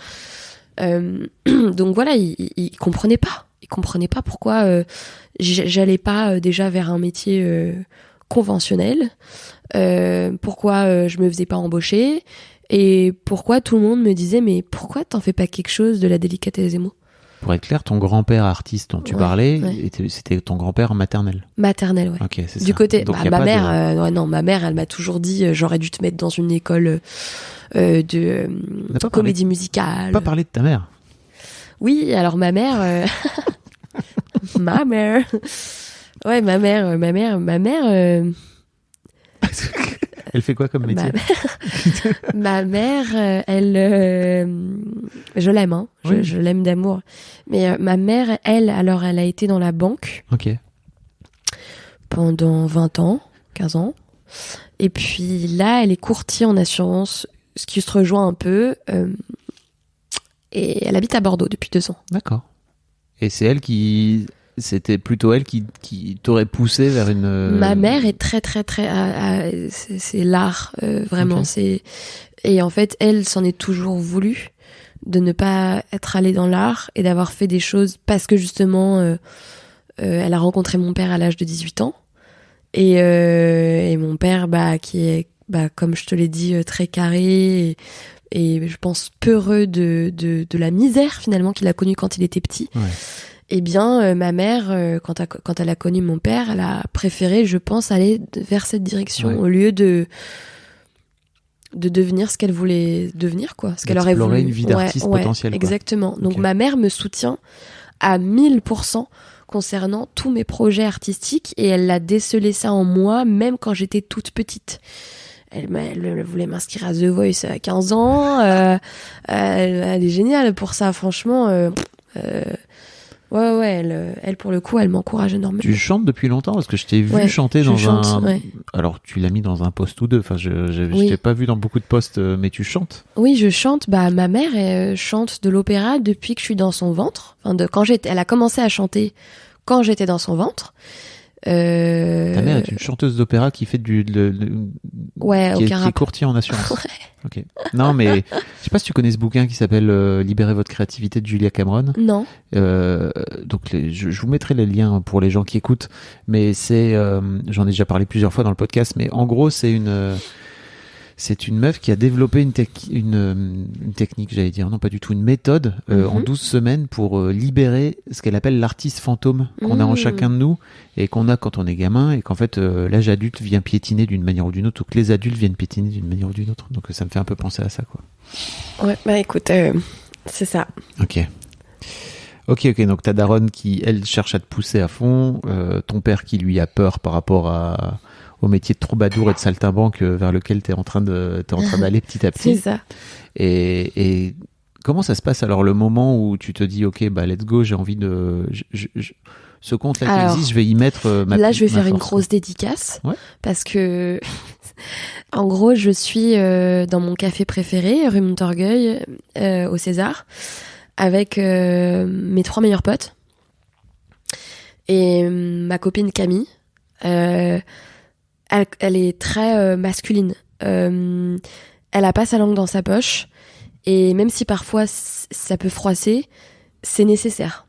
Speaker 1: Donc voilà, il comprenait pas. Il comprenait pas pourquoi j'allais pas déjà vers un métier conventionnel, pourquoi je me faisais pas embaucher et pourquoi tout le monde me disait mais pourquoi t'en fais pas quelque chose de la délicatesse des mots.
Speaker 2: Pour être clair, ton grand-père artiste dont tu parlais, c'était ton grand-père maternel.
Speaker 1: Maternel, ouais.
Speaker 2: Ok, c'est
Speaker 1: Du
Speaker 2: ça.
Speaker 1: côté,
Speaker 2: Donc, y a
Speaker 1: ma
Speaker 2: pas
Speaker 1: mère, ma mère, elle m'a toujours dit j'aurais dû te mettre dans une école de
Speaker 2: On n'a pas
Speaker 1: comédie musicale.
Speaker 2: pas parlé de ta mère.
Speaker 1: Oui, alors ma mère, ma mère. Ouais, ma mère.
Speaker 2: Elle fait quoi comme métier?
Speaker 1: Ma mère, elle, je l'aime, hein.
Speaker 2: Oui.
Speaker 1: Je l'aime d'amour. Mais ma mère, elle a été dans la banque
Speaker 2: Ok.
Speaker 1: pendant 20 ans, 15 ans. Et puis là, elle est courtier en assurance, ce qui se rejoint un peu. Et elle habite à Bordeaux depuis 2 ans.
Speaker 2: D'accord. Et c'était plutôt elle qui t'aurait poussé vers une...
Speaker 1: Ma mère est très c'est l'art, vraiment.
Speaker 2: Ok.
Speaker 1: Et en fait, elle s'en est toujours voulu de ne pas être allée dans l'art et d'avoir fait des choses parce que justement, elle a rencontré mon père à l'âge de 18 ans. Et mon père, qui est, comme je te l'ai dit, très carré et je pense peureux de la misère finalement qu'il a connue quand il était petit.
Speaker 2: Ouais.
Speaker 1: Eh bien, ma mère, quand elle a connu mon père, elle a préféré, je pense, aller vers cette direction au lieu de devenir ce qu'elle voulait devenir, quoi. Ce qu'elle aurait voulu.
Speaker 2: D'explorer une vie d'artiste potentielle, quoi.
Speaker 1: Exactement. Donc,
Speaker 2: Ok.
Speaker 1: ma mère me soutient à 1000% concernant tous mes projets artistiques et elle a décelé ça en moi, même quand j'étais toute petite. Elle voulait m'inscrire à The Voice à 15 ans. Elle est géniale pour ça, franchement. Ouais, elle pour le coup, elle m'encourage énormément.
Speaker 2: Tu chantes depuis longtemps parce que je t'ai vu chanter Alors tu l'as mis dans un poste ou deux. Enfin, je t'ai pas vu dans beaucoup de postes, mais tu chantes.
Speaker 1: Oui, je chante. Ma mère chante de l'opéra depuis que je suis dans son ventre. Enfin, elle a commencé à chanter quand j'étais dans son ventre.
Speaker 2: Ta mère est une chanteuse d'opéra qui fait qui est courtier en assurance.
Speaker 1: Ouais.
Speaker 2: Ok. Non, mais je sais pas si tu connais ce bouquin qui s'appelle Libérez votre créativité de Julia Cameron.
Speaker 1: Non.
Speaker 2: Donc je vous mettrai les liens pour les gens qui écoutent. Mais j'en ai déjà parlé plusieurs fois dans le podcast. Mais en gros, c'est une meuf qui a développé une technique, j'allais dire, non pas du tout, une méthode en 12 semaines pour libérer ce qu'elle appelle l'artiste fantôme qu'on a en chacun de nous et qu'on a quand on est gamin et qu'en fait l'âge adulte vient piétiner d'une manière ou d'une autre ou que les adultes viennent piétiner d'une manière ou d'une autre. Donc ça me fait un peu penser à ça, quoi.
Speaker 1: Ouais, écoute, c'est ça.
Speaker 2: Ok, donc ta daronne qui, elle, cherche à te pousser à fond, ton père qui lui a peur par rapport au métier de troubadour et de saltimbanque vers lequel t'es en train d'aller petit à petit.
Speaker 1: C'est ça.
Speaker 2: Et comment ça se passe alors le moment où tu te dis ok let's go, j'ai envie de ce compte là qui existe, je vais y mettre
Speaker 1: là je vais faire
Speaker 2: force,
Speaker 1: une grosse dédicace
Speaker 2: parce
Speaker 1: que en gros je suis dans mon café préféré rue Montorgueil au César avec mes 3 meilleurs potes et ma copine Camille. Elle est très masculine. Elle a pas sa langue dans sa poche. Et même si parfois ça peut froisser, c'est nécessaire.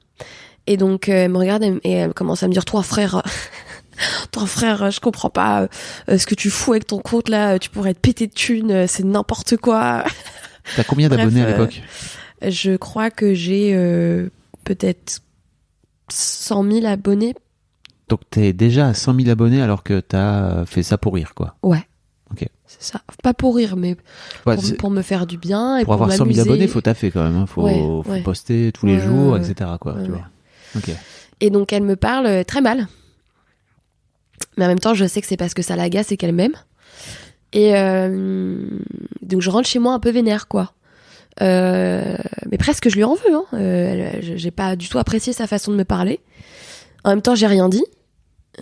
Speaker 1: Et donc, elle me regarde et elle commence à me dire, toi frère, je comprends pas ce que tu fous avec ton compte là. Tu pourrais être pété de thunes, c'est n'importe quoi.
Speaker 2: T'as combien d'abonnés à l'époque ?
Speaker 1: Je crois que j'ai peut-être 100 000 abonnés.
Speaker 2: Donc t'es déjà à 100 000 abonnés alors que t'as fait ça pour rire, quoi.
Speaker 1: Ouais.
Speaker 2: Ok.
Speaker 1: C'est ça. Pas pour rire, mais pour me faire du bien et
Speaker 2: pour avoir
Speaker 1: m'amuser.
Speaker 2: 100 000 abonnés, faut taffer quand même. Hein. Faut poster tous les jours, etc. Quoi. Tu vois. Ok.
Speaker 1: Et donc elle me parle très mal. Mais en même temps, je sais que c'est parce que ça l'agace et qu'elle m'aime. Et donc je rentre chez moi un peu vénère, quoi. Mais presque je lui en veux. Hein. J'ai pas du tout apprécié sa façon de me parler. En même temps, j'ai rien dit.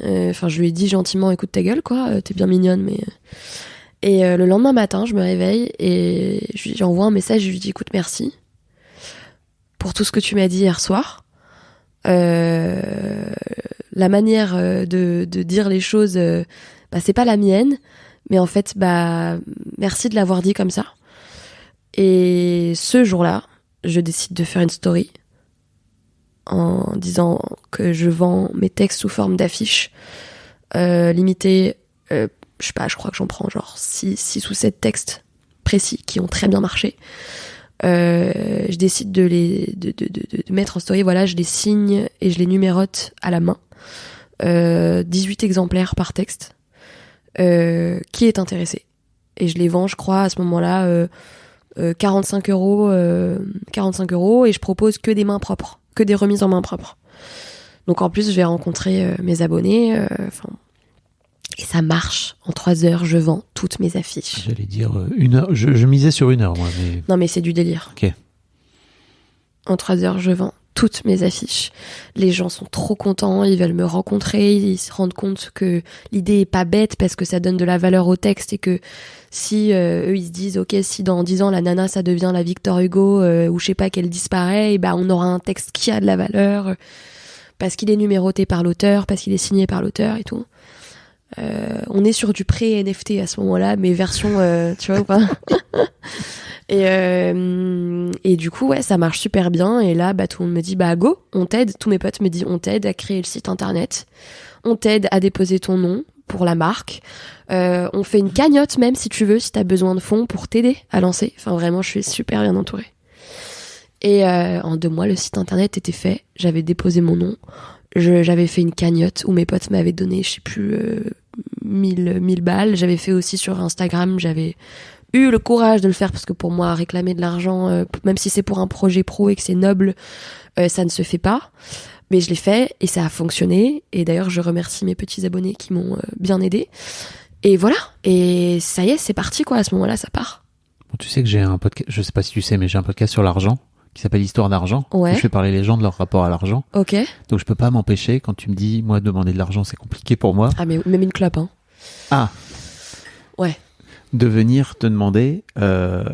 Speaker 1: Enfin, je lui ai dit gentiment, écoute ta gueule, quoi, t'es bien mignonne, mais... Et le lendemain matin, je me réveille et j'envoie un message, je lui dis, écoute, merci pour tout ce que tu m'as dit hier soir. La manière de dire les choses, c'est pas la mienne, mais en fait, merci de l'avoir dit comme ça. Et ce jour-là, je décide de faire une story en disant que je vends mes textes sous forme d'affiches limitées. Je sais pas, je crois que j'en prends genre 6 ou 7 textes précis qui ont très bien marché. Je décide de mettre en story, voilà, je les signe et je les numérote à la main. 18 exemplaires par texte. Qui est intéressé? Et je les vends, je crois, à ce moment-là, 45 €, et je propose que des mains propres, que des remises en main propres. Donc en plus, je vais rencontrer mes abonnés, et ça marche. En 3 heures, je vends toutes mes affiches.
Speaker 2: J'allais dire 1 heure. Je misais sur 1 heure, moi. Mais...
Speaker 1: Non, mais c'est du délire.
Speaker 2: Ok.
Speaker 1: En 3 heures, je vends toutes mes affiches. Les gens sont trop contents, ils veulent me rencontrer, ils se rendent compte que l'idée est pas bête parce que ça donne de la valeur au texte et que si eux ils se disent ok, si dans 10 ans la nana ça devient la Victor Hugo ou je sais pas qu'elle disparaît, et on aura un texte qui a de la valeur parce qu'il est numéroté par l'auteur, parce qu'il est signé par l'auteur et tout. On est sur du pré-NFT à ce moment-là, mais version tu vois ou pas. Et du coup, ouais, ça marche super bien. Et là, tout le monde me dit, go, on t'aide. Tous mes potes me disent, on t'aide à créer le site internet. On t'aide à déposer ton nom pour la marque. On fait une cagnotte même, si tu veux, si t'as besoin de fonds pour t'aider à lancer. Enfin, vraiment, je suis super bien entourée. Et en 2 mois, le site internet était fait. J'avais déposé mon nom. J'avais fait une cagnotte où mes potes m'avaient donné, je sais plus, 1000 balles. J'avais fait aussi sur Instagram, j'avais eu le courage de le faire parce que pour moi réclamer de l'argent même si c'est pour un projet pro et que c'est noble, ça ne se fait pas, mais je l'ai fait et ça a fonctionné. Et d'ailleurs je remercie mes petits abonnés qui m'ont bien aidé, et voilà, et ça y est, c'est parti quoi. À ce moment-là ça part.
Speaker 2: Bon, tu sais que j'ai un podcast, je sais pas si tu sais, mais j'ai un podcast sur l'argent qui s'appelle Histoire d'argent,
Speaker 1: ouais.
Speaker 2: Où je fais parler les gens de leur rapport à l'argent.
Speaker 1: Ok.
Speaker 2: Donc je peux pas m'empêcher, quand tu me dis moi demander de l'argent c'est compliqué pour moi.
Speaker 1: Ah mais même une clope, hein.
Speaker 2: Ah
Speaker 1: ouais.
Speaker 2: De venir te demander qu'est-ce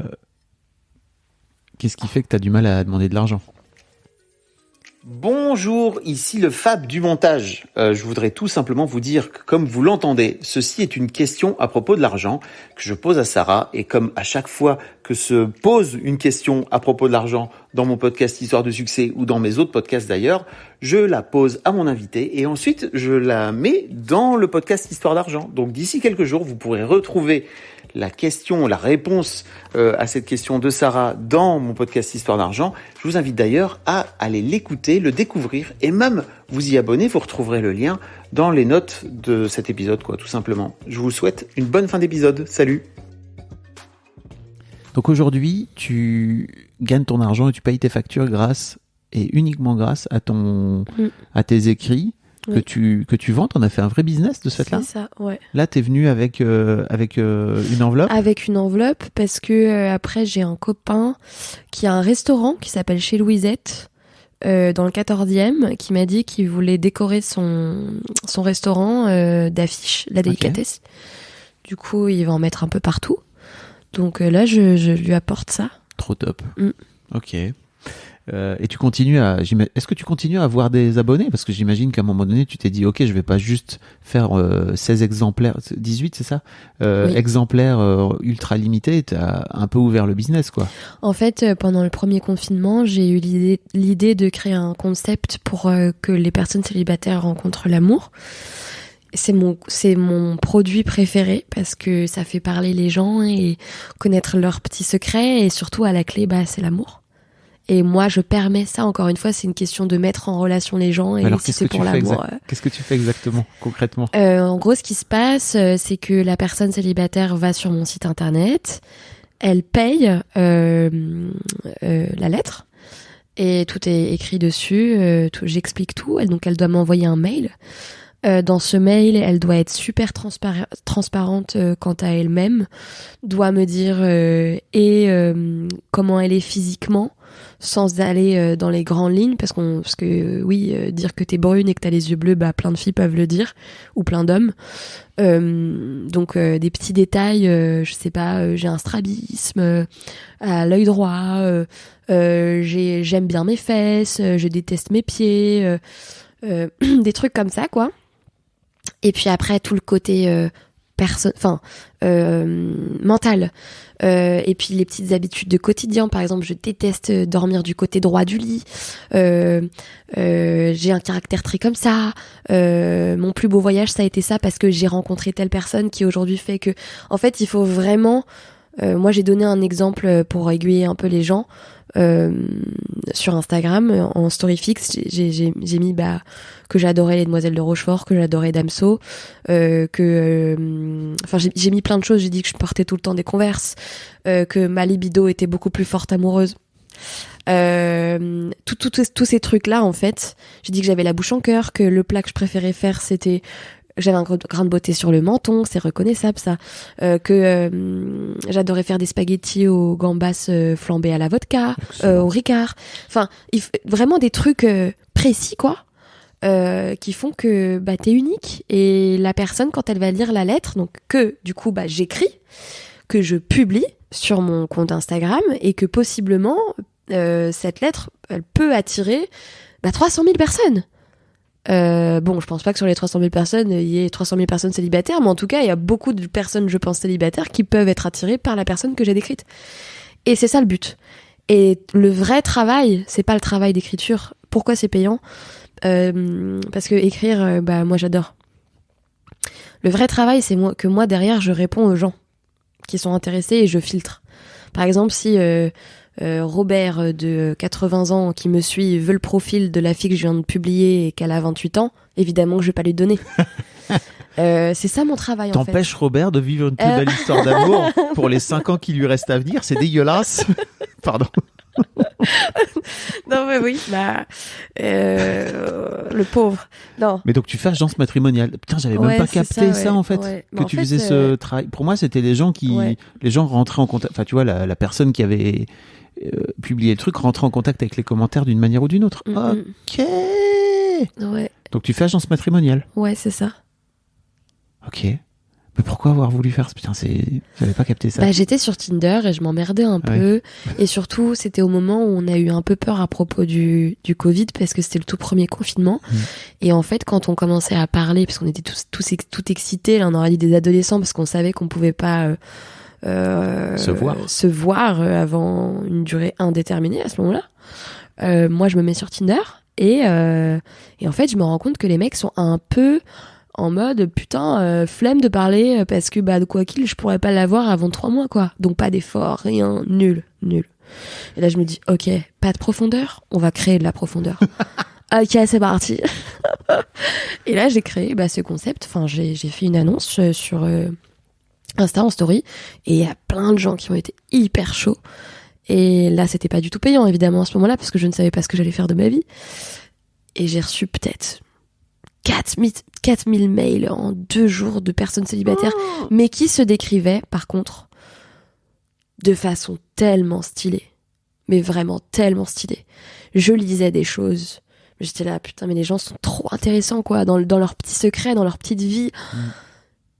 Speaker 2: qui fait que tu as du mal à demander de l'argent.
Speaker 4: Bonjour, ici le Fab du montage. Je voudrais tout simplement vous dire que, comme vous l'entendez, ceci est une question à propos de l'argent que je pose à Sarah. Et comme à chaque fois que se pose une question à propos de l'argent dans mon podcast Histoire de succès ou dans mes autres podcasts d'ailleurs, je la pose à mon invité et ensuite je la mets dans le podcast Histoire d'argent. Donc d'ici quelques jours, vous pourrez retrouver la question, la réponse à cette question de Sarah dans mon podcast Histoire d'argent. Je vous invite d'ailleurs à aller l'écouter, le découvrir et même vous y abonner. Vous retrouverez le lien dans les notes de cet épisode, quoi, tout simplement. Je vous souhaite une bonne fin d'épisode. Salut!
Speaker 2: Donc aujourd'hui, tu gagnes ton argent et tu payes tes factures grâce et uniquement grâce à à tes écrits.
Speaker 1: Oui.
Speaker 2: Que tu vends. T'en as fait un vrai business de ce fait-là.
Speaker 1: C'est ça, ouais.
Speaker 2: Là, t'es venu avec une enveloppe.
Speaker 1: Avec une enveloppe parce que après j'ai un copain qui a un restaurant qui s'appelle Chez Louisette dans le 14e, qui m'a dit qu'il voulait décorer son restaurant d'affiches, la délicatesse. Okay. Du coup, il va en mettre un peu partout. Donc là, je lui apporte ça.
Speaker 2: Trop top. Ok. Et tu continues est-ce que tu continues à avoir des abonnés? Parce que j'imagine qu'à un moment donné, tu t'es dit, ok, je vais pas juste faire 16 exemplaires, 18, c'est ça? Oui. Exemplaires ultra limités, t'as un peu ouvert le business, quoi.
Speaker 1: En fait, pendant le premier confinement, j'ai eu l'idée de créer un concept pour que les personnes célibataires rencontrent l'amour. C'est mon produit préféré parce que ça fait parler les gens et connaître leurs petits secrets, et surtout à la clé, c'est l'amour. Et moi, je permets ça, encore une fois, c'est une question de mettre en relation les gens. Et
Speaker 2: alors,
Speaker 1: si c'est pour l'amour.
Speaker 2: Qu'est-ce que tu fais exactement, concrètement?
Speaker 1: En gros, ce qui se passe, c'est que la personne célibataire va sur mon site internet, elle paye la lettre, et tout est écrit dessus, j'explique tout, donc elle doit m'envoyer un mail. Dans ce mail, elle doit être super transparente quant à elle-même, doit me dire comment elle est physiquement, sans aller dans les grandes lignes, parce que dire que t'es brune et que t'as les yeux bleus, bah plein de filles peuvent le dire, ou plein d'hommes. Donc des petits détails, je sais pas, j'ai un strabisme à l'œil droit, j'aime bien mes fesses, je déteste mes pieds, des trucs comme ça, quoi. Et puis après tout le côté mental, et puis les petites habitudes de quotidien. Par exemple, je déteste dormir du côté droit du lit, j'ai un caractère très comme ça, mon plus beau voyage ça a été ça parce que j'ai rencontré telle personne qui aujourd'hui fait que, en fait, il faut vraiment, moi j'ai donné un exemple pour aiguiller un peu les gens. Sur Instagram, en story fixe, j'ai mis que j'adorais les Demoiselles de Rochefort, que j'adorais Damso, j'ai mis plein de choses. J'ai dit que je portais tout le temps des Converse, que ma libido était beaucoup plus forte amoureuse. Tous ces trucs là, en fait, j'ai dit que j'avais la bouche en cœur, que le plat que je préférais faire c'était, j'avais un grain de beauté sur le menton, c'est reconnaissable ça, que j'adorais faire des spaghettis aux gambas flambés à la vodka, au Ricard, enfin vraiment des trucs précis, quoi, qui font que t'es unique, et la personne, quand elle va lire la lettre, donc que du coup j'écris, que je publie sur mon compte Instagram, et que possiblement cette lettre elle peut attirer 300 000 personnes. Bon, je pense pas que sur les 300 000 personnes, il y ait 300 000 personnes célibataires, mais en tout cas, il y a beaucoup de personnes, je pense, célibataires qui peuvent être attirées par la personne que j'ai décrite. Et c'est ça le but. Et le vrai travail, c'est pas le travail d'écriture. Pourquoi c'est payant ? Parce que écrire, moi j'adore. Le vrai travail, c'est que moi derrière, je réponds aux gens qui sont intéressés et je filtre. Par exemple, si Robert de 80 ans qui me suit veut le profil de la fille que je viens de publier et qu'elle a 28 ans, évidemment que je vais pas lui donner. C'est ça mon travail, en fait.
Speaker 2: T'empêches Robert de vivre une plus belle histoire d'amour pour les 5 ans qui lui restent à venir, c'est dégueulasse. Pardon.
Speaker 1: Non mais oui, le pauvre. Non.
Speaker 2: Mais donc tu fais agence matrimoniale. Putain, j'avais même pas capté ça en fait.
Speaker 1: Ouais.
Speaker 2: Que tu faisais ce travail. Pour moi, c'était les gens les gens rentraient en contact. Enfin, tu vois, la personne qui avait publié le truc rentrait en contact avec les commentaires d'une manière ou d'une autre. Ok.
Speaker 1: Ouais.
Speaker 2: Donc tu fais agence matrimoniale.
Speaker 1: Ouais, c'est ça.
Speaker 2: Ok. Mais pourquoi avoir voulu faire ça ? Putain, j'avais pas capté ça.
Speaker 1: J'étais sur Tinder et je m'emmerdais un peu. Et surtout, c'était au moment où on a eu un peu peur à propos du Covid, parce que c'était le tout premier confinement. Et en fait, quand on commençait à parler, parce qu'on était tout excités, là, on aurait dit des adolescents, parce qu'on savait qu'on pouvait pas se voir avant une durée indéterminée à ce moment-là. Moi, je me mets sur Tinder et en fait, je me rends compte que les mecs sont un peu en mode putain, flemme de parler parce que de quoi qu'il, je pourrais pas l'avoir avant 3 mois, quoi. Donc pas d'effort, rien, nul. Et là je me dis ok, pas de profondeur, on va créer de la profondeur. Ok, c'est parti. Et là j'ai créé ce concept. Enfin j'ai fait une annonce sur Insta en story, et il y a plein de gens qui ont été hyper chauds. Et là c'était pas du tout payant évidemment à ce moment-là, parce que je ne savais pas ce que j'allais faire de ma vie. Et j'ai reçu peut-être 4000 mails en 2 jours de personnes célibataires, mais qui se décrivaient, par contre, de façon tellement stylée. Mais vraiment tellement stylée. Je lisais des choses. J'étais là, putain, mais les gens sont trop intéressants, quoi, dans leurs petits secrets, dans leur petite vie.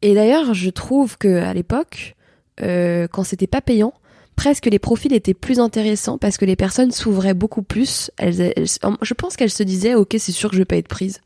Speaker 1: Et d'ailleurs, je trouve qu'à l'époque, quand c'était pas payant, presque les profils étaient plus intéressants parce que les personnes s'ouvraient beaucoup plus. Je pense qu'elles se disaient, ok, c'est sûr que je vais pas être prise.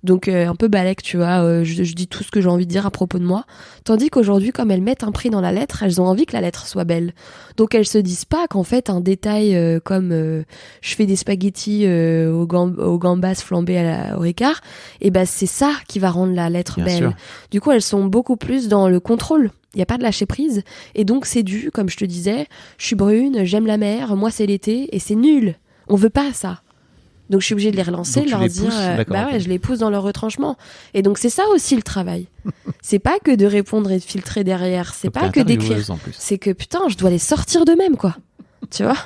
Speaker 1: Donc un peu balèque, tu vois, je dis tout ce que j'ai envie de dire à propos de moi. Tandis qu'aujourd'hui, comme elles mettent un prix dans la lettre, elles ont envie que la lettre soit belle. Donc elles se disent pas qu'en fait un détail comme je fais des spaghettis aux gambas flambés au Ricard, et c'est ça qui va rendre la lettre
Speaker 2: Bien
Speaker 1: belle.
Speaker 2: sûr.
Speaker 1: Du coup, elles sont beaucoup plus dans le contrôle. Il n'y a pas de lâcher prise. Et donc c'est dû, comme je te disais, je suis brune, j'aime la mer, moi c'est l'été, et c'est nul. On veut pas ça. Donc je suis obligée de les relancer, de leur dire je les pousse dans leur retranchement. Et donc c'est ça aussi le travail. C'est pas que de répondre et de filtrer derrière, c'est pas que d'écrire. C'est que putain, je dois les sortir d'eux-mêmes, quoi. Tu vois ?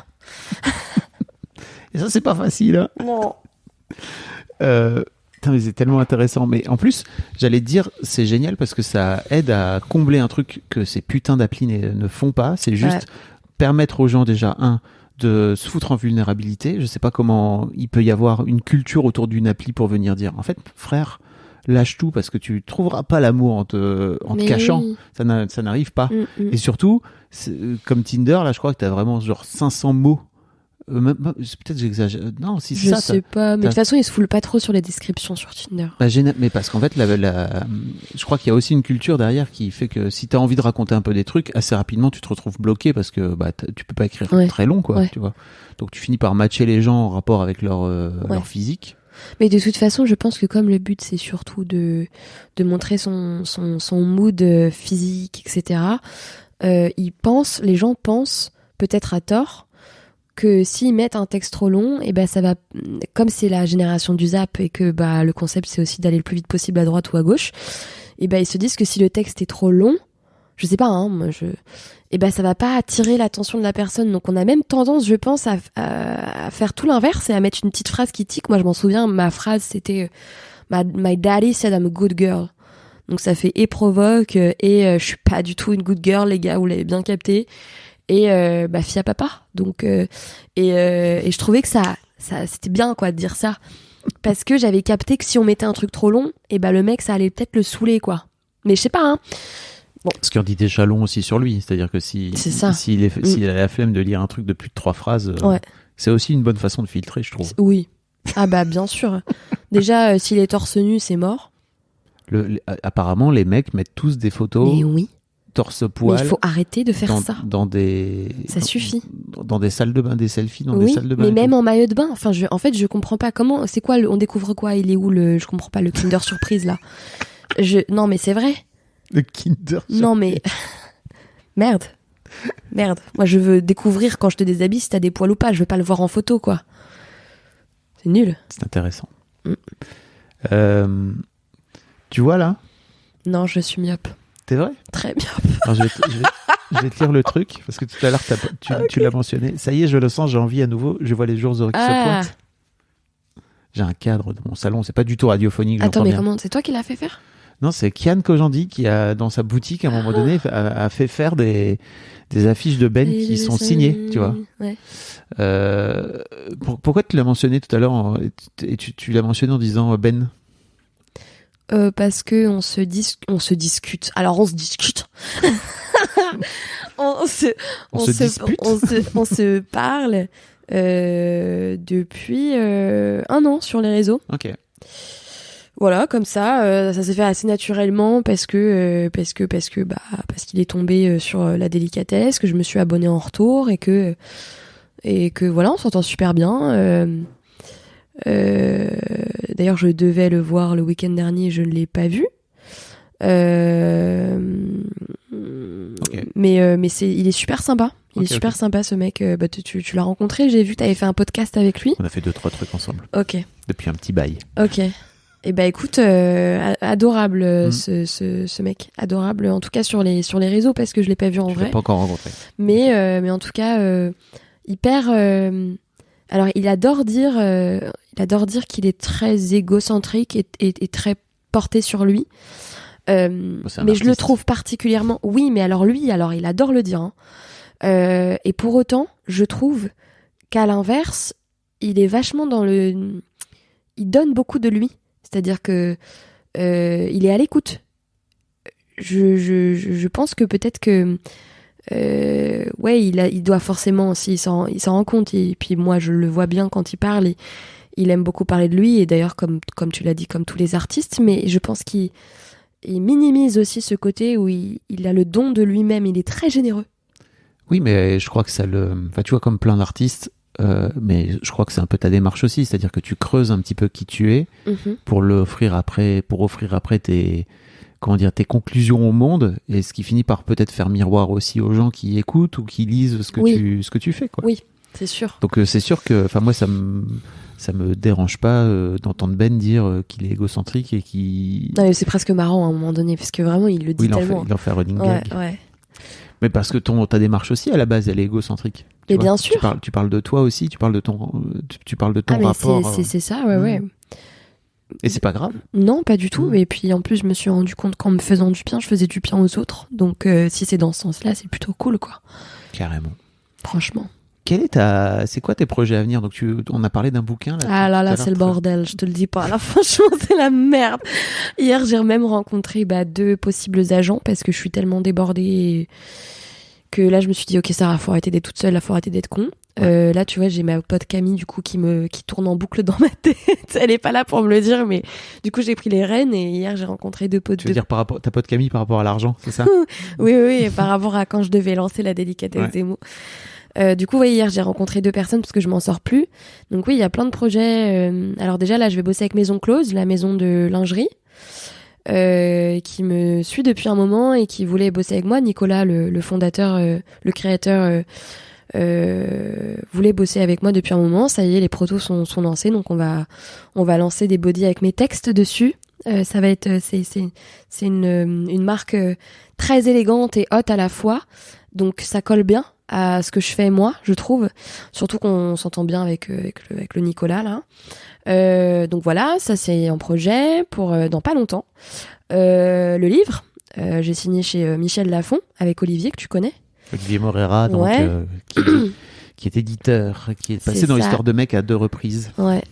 Speaker 2: Et ça c'est pas facile, hein.
Speaker 1: Non.
Speaker 2: Mais c'est tellement intéressant. Mais en plus, j'allais te dire, c'est génial parce que ça aide à combler un truc que ces putains d'applis ne font pas. C'est juste permettre aux gens déjà, de se foutre en vulnérabilité. Je sais pas comment il peut y avoir une culture autour d'une appli pour venir dire, en fait, frère, lâche tout parce que tu trouveras pas l'amour en te cachant.
Speaker 1: Oui.
Speaker 2: Ça n'arrive pas.
Speaker 1: Mm.
Speaker 2: Et surtout, comme Tinder, là, je crois que t'as vraiment genre 500 mots. Peut-être j'exagère. Non, si c'est
Speaker 1: Je
Speaker 2: ça.
Speaker 1: sais pas, mais de toute façon, ils se foulent pas trop sur les descriptions sur Tinder.
Speaker 2: Mais parce qu'en fait, je crois qu'il y a aussi une culture derrière qui fait que si t'as envie de raconter un peu des trucs, assez rapidement, tu te retrouves bloqué parce que tu peux pas écrire très long, quoi.
Speaker 1: Ouais.
Speaker 2: Tu vois. Donc tu finis par matcher les gens en rapport avec leur physique.
Speaker 1: Mais de toute façon, je pense que comme le but, c'est surtout de montrer son mood physique, etc., les gens pensent, peut-être à tort, que s'ils mettent un texte trop long, et ben ça va, comme c'est la génération du zap et que le concept c'est aussi d'aller le plus vite possible à droite ou à gauche, et ben ils se disent que si le texte est trop long, je sais pas, et ben ça va pas attirer l'attention de la personne. Donc on a même tendance, je pense, à faire tout l'inverse et à mettre une petite phrase qui tique. Moi je m'en souviens, ma phrase c'était My daddy said I'm a good girl. Donc ça fait et provoque et je suis pas du tout une good girl, les gars, vous l'avez bien capté. Et fille à papa. Donc et je trouvais que ça c'était bien quoi de dire ça, parce que j'avais capté que si on mettait un truc trop long, et le mec ça allait peut-être le saouler quoi. Mais je sais pas hein.
Speaker 2: Bon. Ce qui en dit déjà long aussi sur lui, c'est-à-dire que s'il a la flemme de lire un truc de plus de 3 phrases, c'est aussi une bonne façon de filtrer, je trouve.
Speaker 1: Oui. Ah bien sûr. Déjà s'il est torse nu, c'est mort.
Speaker 2: Apparemment les mecs mettent tous des photos.
Speaker 1: Mais oui.
Speaker 2: Torse-poil.
Speaker 1: Mais il faut arrêter de faire ça.
Speaker 2: Ça
Speaker 1: suffit.
Speaker 2: Dans des salles de bain, des selfies dans des salles de bain.
Speaker 1: Mais même en maillot de bain. Enfin, je comprends pas comment. C'est quoi on découvre quoi? Il est où je comprends pas le Kinder Surprise là. Non mais c'est vrai.
Speaker 2: Le Kinder Surprise.
Speaker 1: Non mais merde. Moi je veux découvrir quand je te déshabille si t'as des poils ou pas. Je veux pas le voir en photo quoi. C'est nul.
Speaker 2: C'est intéressant. Tu vois là?
Speaker 1: Non, je suis myope.
Speaker 2: T'es vrai?
Speaker 1: Très bien.
Speaker 2: Alors, je vais te lire le truc, parce que tout à l'heure, tu l'as mentionné. Ça y est, je le sens, j'ai envie à nouveau. Je vois les jours heureux qui se pointent. J'ai un cadre dans mon salon, c'est pas du tout radiophonique.
Speaker 1: Attends, mais comment? C'est toi qui l'as fait faire?
Speaker 2: Non, c'est Kian Kojandi qui a, dans sa boutique, à un moment donné, a fait faire des affiches de Ben qui sont signées, tu vois.
Speaker 1: Ouais.
Speaker 2: Pourquoi tu l'as mentionné tout à l'heure et tu l'as mentionné en disant Ben?
Speaker 1: Parce que on se discute. Alors on se discute. on se parle depuis 1 an sur les réseaux.
Speaker 2: Ok.
Speaker 1: Voilà, comme ça s'est fait assez naturellement parce qu'il est tombé sur la délicatesse, que je me suis abonnée en retour et que voilà, on s'entend super bien. D'ailleurs, je devais le voir le week-end dernier, je ne l'ai pas vu.
Speaker 2: Okay.
Speaker 1: Mais il est super sympa. Il est super sympa ce mec. Tu l'as rencontré, j'ai vu que tu avais fait un podcast avec lui.
Speaker 2: On a fait 2-3 trucs ensemble.
Speaker 1: Ok.
Speaker 2: Depuis un petit bail.
Speaker 1: Ok. Et écoute, adorable ce mec, adorable en tout cas sur les réseaux parce que je l'ai pas vu en vrai.
Speaker 2: Je l'ai pas encore rencontré.
Speaker 1: Mais en tout cas hyper. Alors il adore dire qu'il est très égocentrique et très porté sur lui. Mais je le trouve particulièrement. Oui, mais alors lui, il adore le dire. Hein. Et pour autant, je trouve qu'à l'inverse, il est vachement il donne beaucoup de lui. C'est-à-dire que il est à l'écoute. Je pense que peut-être que il doit forcément aussi, il s'en rend compte. Et puis moi, je le vois bien quand il parle. Il aime beaucoup parler de lui. Et d'ailleurs, comme tu l'as dit, comme tous les artistes. Mais je pense qu'il minimise aussi ce côté où il a le don de lui-même. Il est très généreux.
Speaker 2: Oui, mais je crois que ça tu vois, comme plein d'artistes. Mais je crois que c'est un peu ta démarche aussi, c'est-à-dire que tu creuses un petit peu qui tu es pour offrir après tes conclusions au monde, et ce qui finit par peut-être faire miroir aussi aux gens qui écoutent ou qui lisent ce que tu fais, quoi.
Speaker 1: Oui, c'est sûr.
Speaker 2: Donc c'est sûr que, moi ça me dérange pas d'entendre Ben dire qu'il est égocentrique et
Speaker 1: Non, mais c'est presque marrant à un moment donné parce que vraiment il le dit tellement.
Speaker 2: Il en fait running gag.
Speaker 1: Ouais.
Speaker 2: Mais parce que ta démarche aussi, à la base, elle est égocentrique.
Speaker 1: Mais bien sûr.
Speaker 2: Tu parles de toi aussi, tu parles de ton rapport.
Speaker 1: C'est ça, ouais.
Speaker 2: Et c'est pas grave.
Speaker 1: Non, pas du tout. Et puis en plus, je me suis rendu compte qu'en me faisant du bien, je faisais du bien aux autres. Donc si c'est dans ce sens-là, c'est plutôt cool, quoi.
Speaker 2: Carrément.
Speaker 1: Franchement.
Speaker 2: C'est quoi tes projets à venir? Donc on a parlé d'un bouquin là.
Speaker 1: Ah là, c'est le bordel, je te le dis pas. Là, franchement, c'est la merde. Hier, j'ai même rencontré 2 possibles agents parce que je suis tellement débordée que là, je me suis dit, ok, Sarah, faut arrêter d'être toute seule, là, faut arrêter d'être con. Là, tu vois, j'ai ma pote Camille, du coup, qui tourne en boucle dans ma tête. Elle est pas là pour me le dire, mais du coup, j'ai pris les rênes et hier, j'ai rencontré 2 potes.
Speaker 2: Tu veux dire ta pote Camille par rapport à l'argent, c'est ça?
Speaker 1: Oui, par rapport à quand je devais lancer la délicatesse des mots. Du coup, hier, j'ai rencontré 2 personnes parce que je m'en sors plus. Donc oui, il y a plein de projets. Alors déjà, là, je vais bosser avec Maison Close, la maison de lingerie, qui me suit depuis un moment et qui voulait bosser avec moi. Nicolas, le fondateur, le créateur, voulait bosser avec moi depuis un moment. Ça y est, les protos sont lancés, donc on va lancer des bodys avec mes textes dessus. Ça va être c'est une marque très élégante et haute à la fois, donc ça colle bien à ce que je fais moi, je trouve, surtout qu'on s'entend bien avec le Nicolas là. Donc voilà, ça c'est en projet pour dans pas longtemps. Le livre, j'ai signé chez Michel Lafon avec Olivier que tu connais.
Speaker 2: Olivier Morera, donc, qui est éditeur, qui est passé dans l'Histoire de mec à 2 reprises.
Speaker 1: Ouais.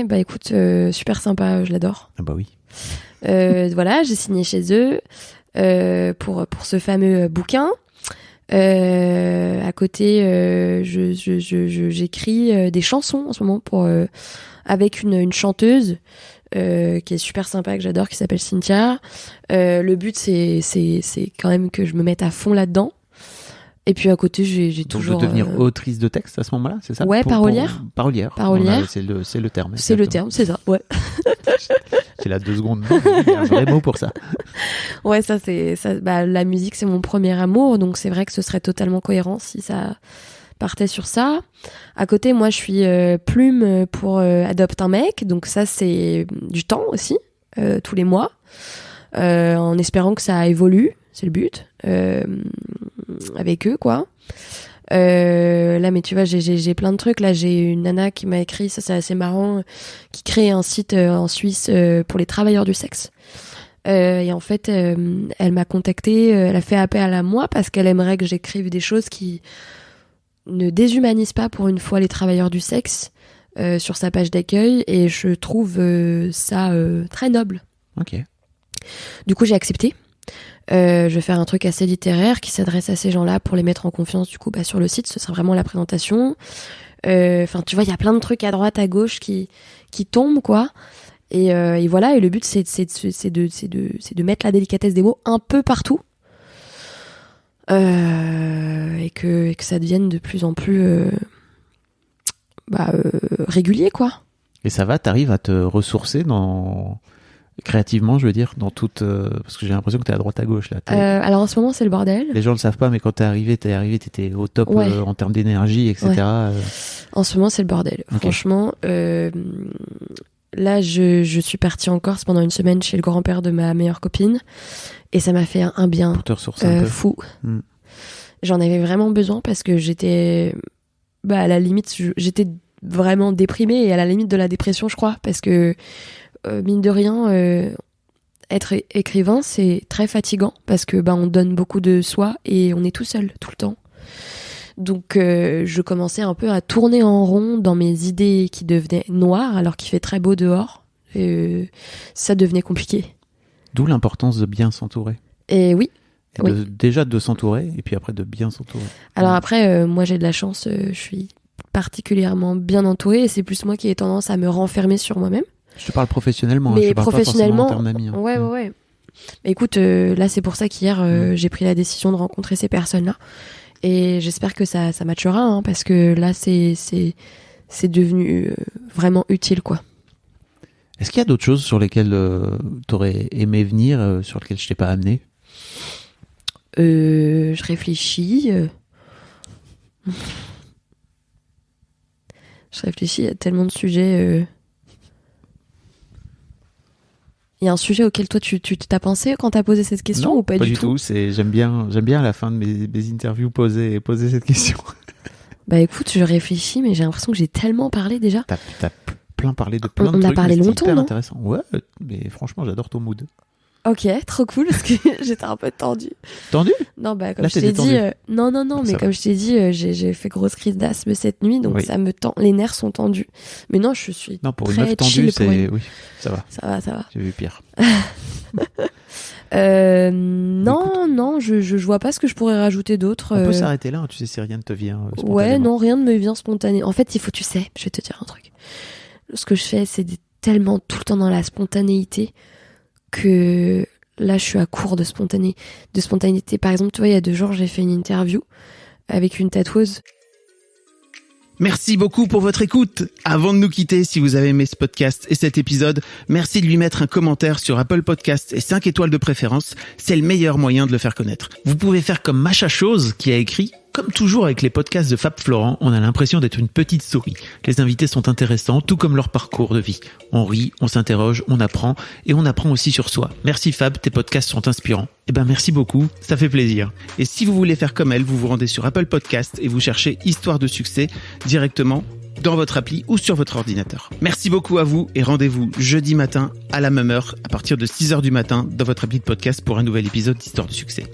Speaker 1: Bah écoute, super sympa, je l'adore.
Speaker 2: Ah bah oui.
Speaker 1: Voilà, j'ai signé chez eux pour ce fameux bouquin. À côté, j'écris des chansons en ce moment avec une chanteuse qui est super sympa, que j'adore, qui s'appelle Cynthia. Le but, c'est quand même que je me mette à fond là-dedans. Et puis à côté, j'ai toujours...
Speaker 2: Donc de devenir autrice de texte à ce moment-là, c'est ça?
Speaker 1: Ouais, parolière.
Speaker 2: Parolière.
Speaker 1: Parolière.
Speaker 2: C'est le terme.
Speaker 1: C'est le terme, c'est ça, ouais.
Speaker 2: C'est la 2 secondes. Il y a un vrai mot pour ça.
Speaker 1: Ouais, ça. La musique, c'est mon premier amour, donc c'est vrai que ce serait totalement cohérent si ça partait sur ça. À côté, moi, je suis plume pour Adopte un mec, donc ça, c'est du temps aussi, tous les mois, en espérant que ça évolue, c'est le but, avec eux, quoi. Là, mais tu vois, j'ai plein de trucs. Là, j'ai une nana qui m'a écrit, ça c'est assez marrant, qui crée un site en Suisse pour les travailleurs du sexe. Et en fait, elle m'a contactée, elle a fait appel à moi parce qu'elle aimerait que j'écrive des choses qui ne déshumanisent pas pour une fois les travailleurs du sexe sur sa page d'accueil, et je trouve ça très noble.
Speaker 2: Ok.
Speaker 1: Du coup, j'ai accepté. Je vais faire un truc assez littéraire qui s'adresse à ces gens-là pour les mettre en confiance. Du coup, sur le site, ce sera vraiment la présentation. Enfin, tu vois, il y a plein de trucs à droite, à gauche qui tombent, quoi. Et voilà. Et le but, c'est de mettre la délicatesse des mots un peu partout, et que ça devienne de plus en plus régulier, quoi.
Speaker 2: Et ça va, t'arrives à te ressourcer créativement, je veux dire, dans toute... parce que j'ai l'impression que t'es à droite à gauche, là.
Speaker 1: Alors en ce moment, c'est le bordel.
Speaker 2: Les gens le savent pas, mais quand t'es arrivé, t'étais au top,
Speaker 1: ouais.
Speaker 2: En termes d'énergie, etc.
Speaker 1: Ouais. En ce moment, c'est le bordel. Okay. Franchement, là, je suis partie en Corse pendant une semaine chez le grand-père de ma meilleure copine, et ça m'a fait un bien
Speaker 2: pour te ressourcer un peu.
Speaker 1: Fou. J'en avais vraiment besoin parce que j'étais... à la limite, j'étais vraiment déprimée, et à la limite de la dépression, je crois, parce que mine de rien, être écrivain, c'est très fatigant parce que on donne beaucoup de soi et on est tout seul tout le temps. Donc je commençais un peu à tourner en rond dans mes idées qui devenaient noires alors qu'il fait très beau dehors. Ça devenait compliqué.
Speaker 2: D'où l'importance de bien s'entourer.
Speaker 1: Et oui.
Speaker 2: Déjà de s'entourer et puis après de bien s'entourer.
Speaker 1: Alors après, moi j'ai de la chance, je suis particulièrement bien entourée, et c'est plus moi qui ai tendance à me renfermer sur moi-même.
Speaker 2: Je te parle professionnellement,
Speaker 1: mais
Speaker 2: je te parle
Speaker 1: professionnellement,
Speaker 2: pas forcément en termes d'amis.
Speaker 1: Ouais. Mais écoute, là c'est pour ça qu'hier j'ai pris la décision de rencontrer ces personnes-là, et j'espère que ça matchera, parce que là c'est devenu vraiment utile, quoi.
Speaker 2: Est-ce qu'il y a d'autres choses sur lesquelles t'aurais aimé venir, sur lesquelles je t'ai pas amené?
Speaker 1: Je réfléchis. Il y a tellement de sujets. Il y a un sujet auquel toi tu t'as pensé quand t'as posé cette question?
Speaker 2: Non,
Speaker 1: ou pas du
Speaker 2: tout. J'aime bien à la fin de mes interviews poser cette question.
Speaker 1: Écoute, je réfléchis, mais j'ai l'impression que j'ai tellement parlé déjà.
Speaker 2: T'as parlé de plein de trucs.
Speaker 1: On a parlé longtemps,
Speaker 2: hyper
Speaker 1: non?
Speaker 2: Intéressant. Ouais, mais franchement, j'adore ton mood.
Speaker 1: Ok, trop cool parce que j'étais un peu tendue.
Speaker 2: Tendu?
Speaker 1: Non, bah comme
Speaker 2: Là,
Speaker 1: je t'ai
Speaker 2: t'étais
Speaker 1: dit,
Speaker 2: tendue.
Speaker 1: non, mais
Speaker 2: Ça
Speaker 1: comme je t'ai dit, j'ai fait grosse crise d'asthme cette nuit, donc
Speaker 2: Oui.
Speaker 1: ça me tend, les nerfs sont tendus. Mais non, je suis
Speaker 2: Non, pour une
Speaker 1: très
Speaker 2: meuf tendue,
Speaker 1: chill pour
Speaker 2: c'est...
Speaker 1: une-
Speaker 2: Oui, ça va.
Speaker 1: Ça va.
Speaker 2: J'ai vu pire.
Speaker 1: Non, je vois pas ce que je pourrais rajouter d'autre.
Speaker 2: On peut s'arrêter là, hein, tu sais, si rien ne te vient spontanément.
Speaker 1: Ouais, non, rien ne me vient spontané. En fait, tu sais, je vais te dire un truc. Ce que je fais, c'est tellement tout le temps dans la spontanéité que là, je suis à court de spontanéité. Par exemple, tu vois, il y a 2 jours, j'ai fait une interview avec une tatoueuse.
Speaker 2: Merci beaucoup pour votre écoute. Avant de nous quitter, si vous avez aimé ce podcast et cet épisode, merci de lui mettre un commentaire sur Apple Podcasts et 5 étoiles de préférence. C'est le meilleur moyen de le faire connaître. Vous pouvez faire comme Macha Chose qui a écrit: comme toujours avec les podcasts de Fab Florent, on a l'impression d'être une petite souris. Les invités sont intéressants, tout comme leur parcours de vie. On rit, on s'interroge, on apprend et on apprend aussi sur soi. Merci Fab, tes podcasts sont inspirants. Eh ben merci beaucoup, ça fait plaisir. Et si vous voulez faire comme elle, vous vous rendez sur Apple Podcasts et vous cherchez Histoire de succès directement dans votre appli ou sur votre ordinateur. Merci beaucoup à vous et rendez-vous jeudi matin à la même heure à partir de 6h du matin dans votre appli de podcast pour un nouvel épisode d'Histoire de succès.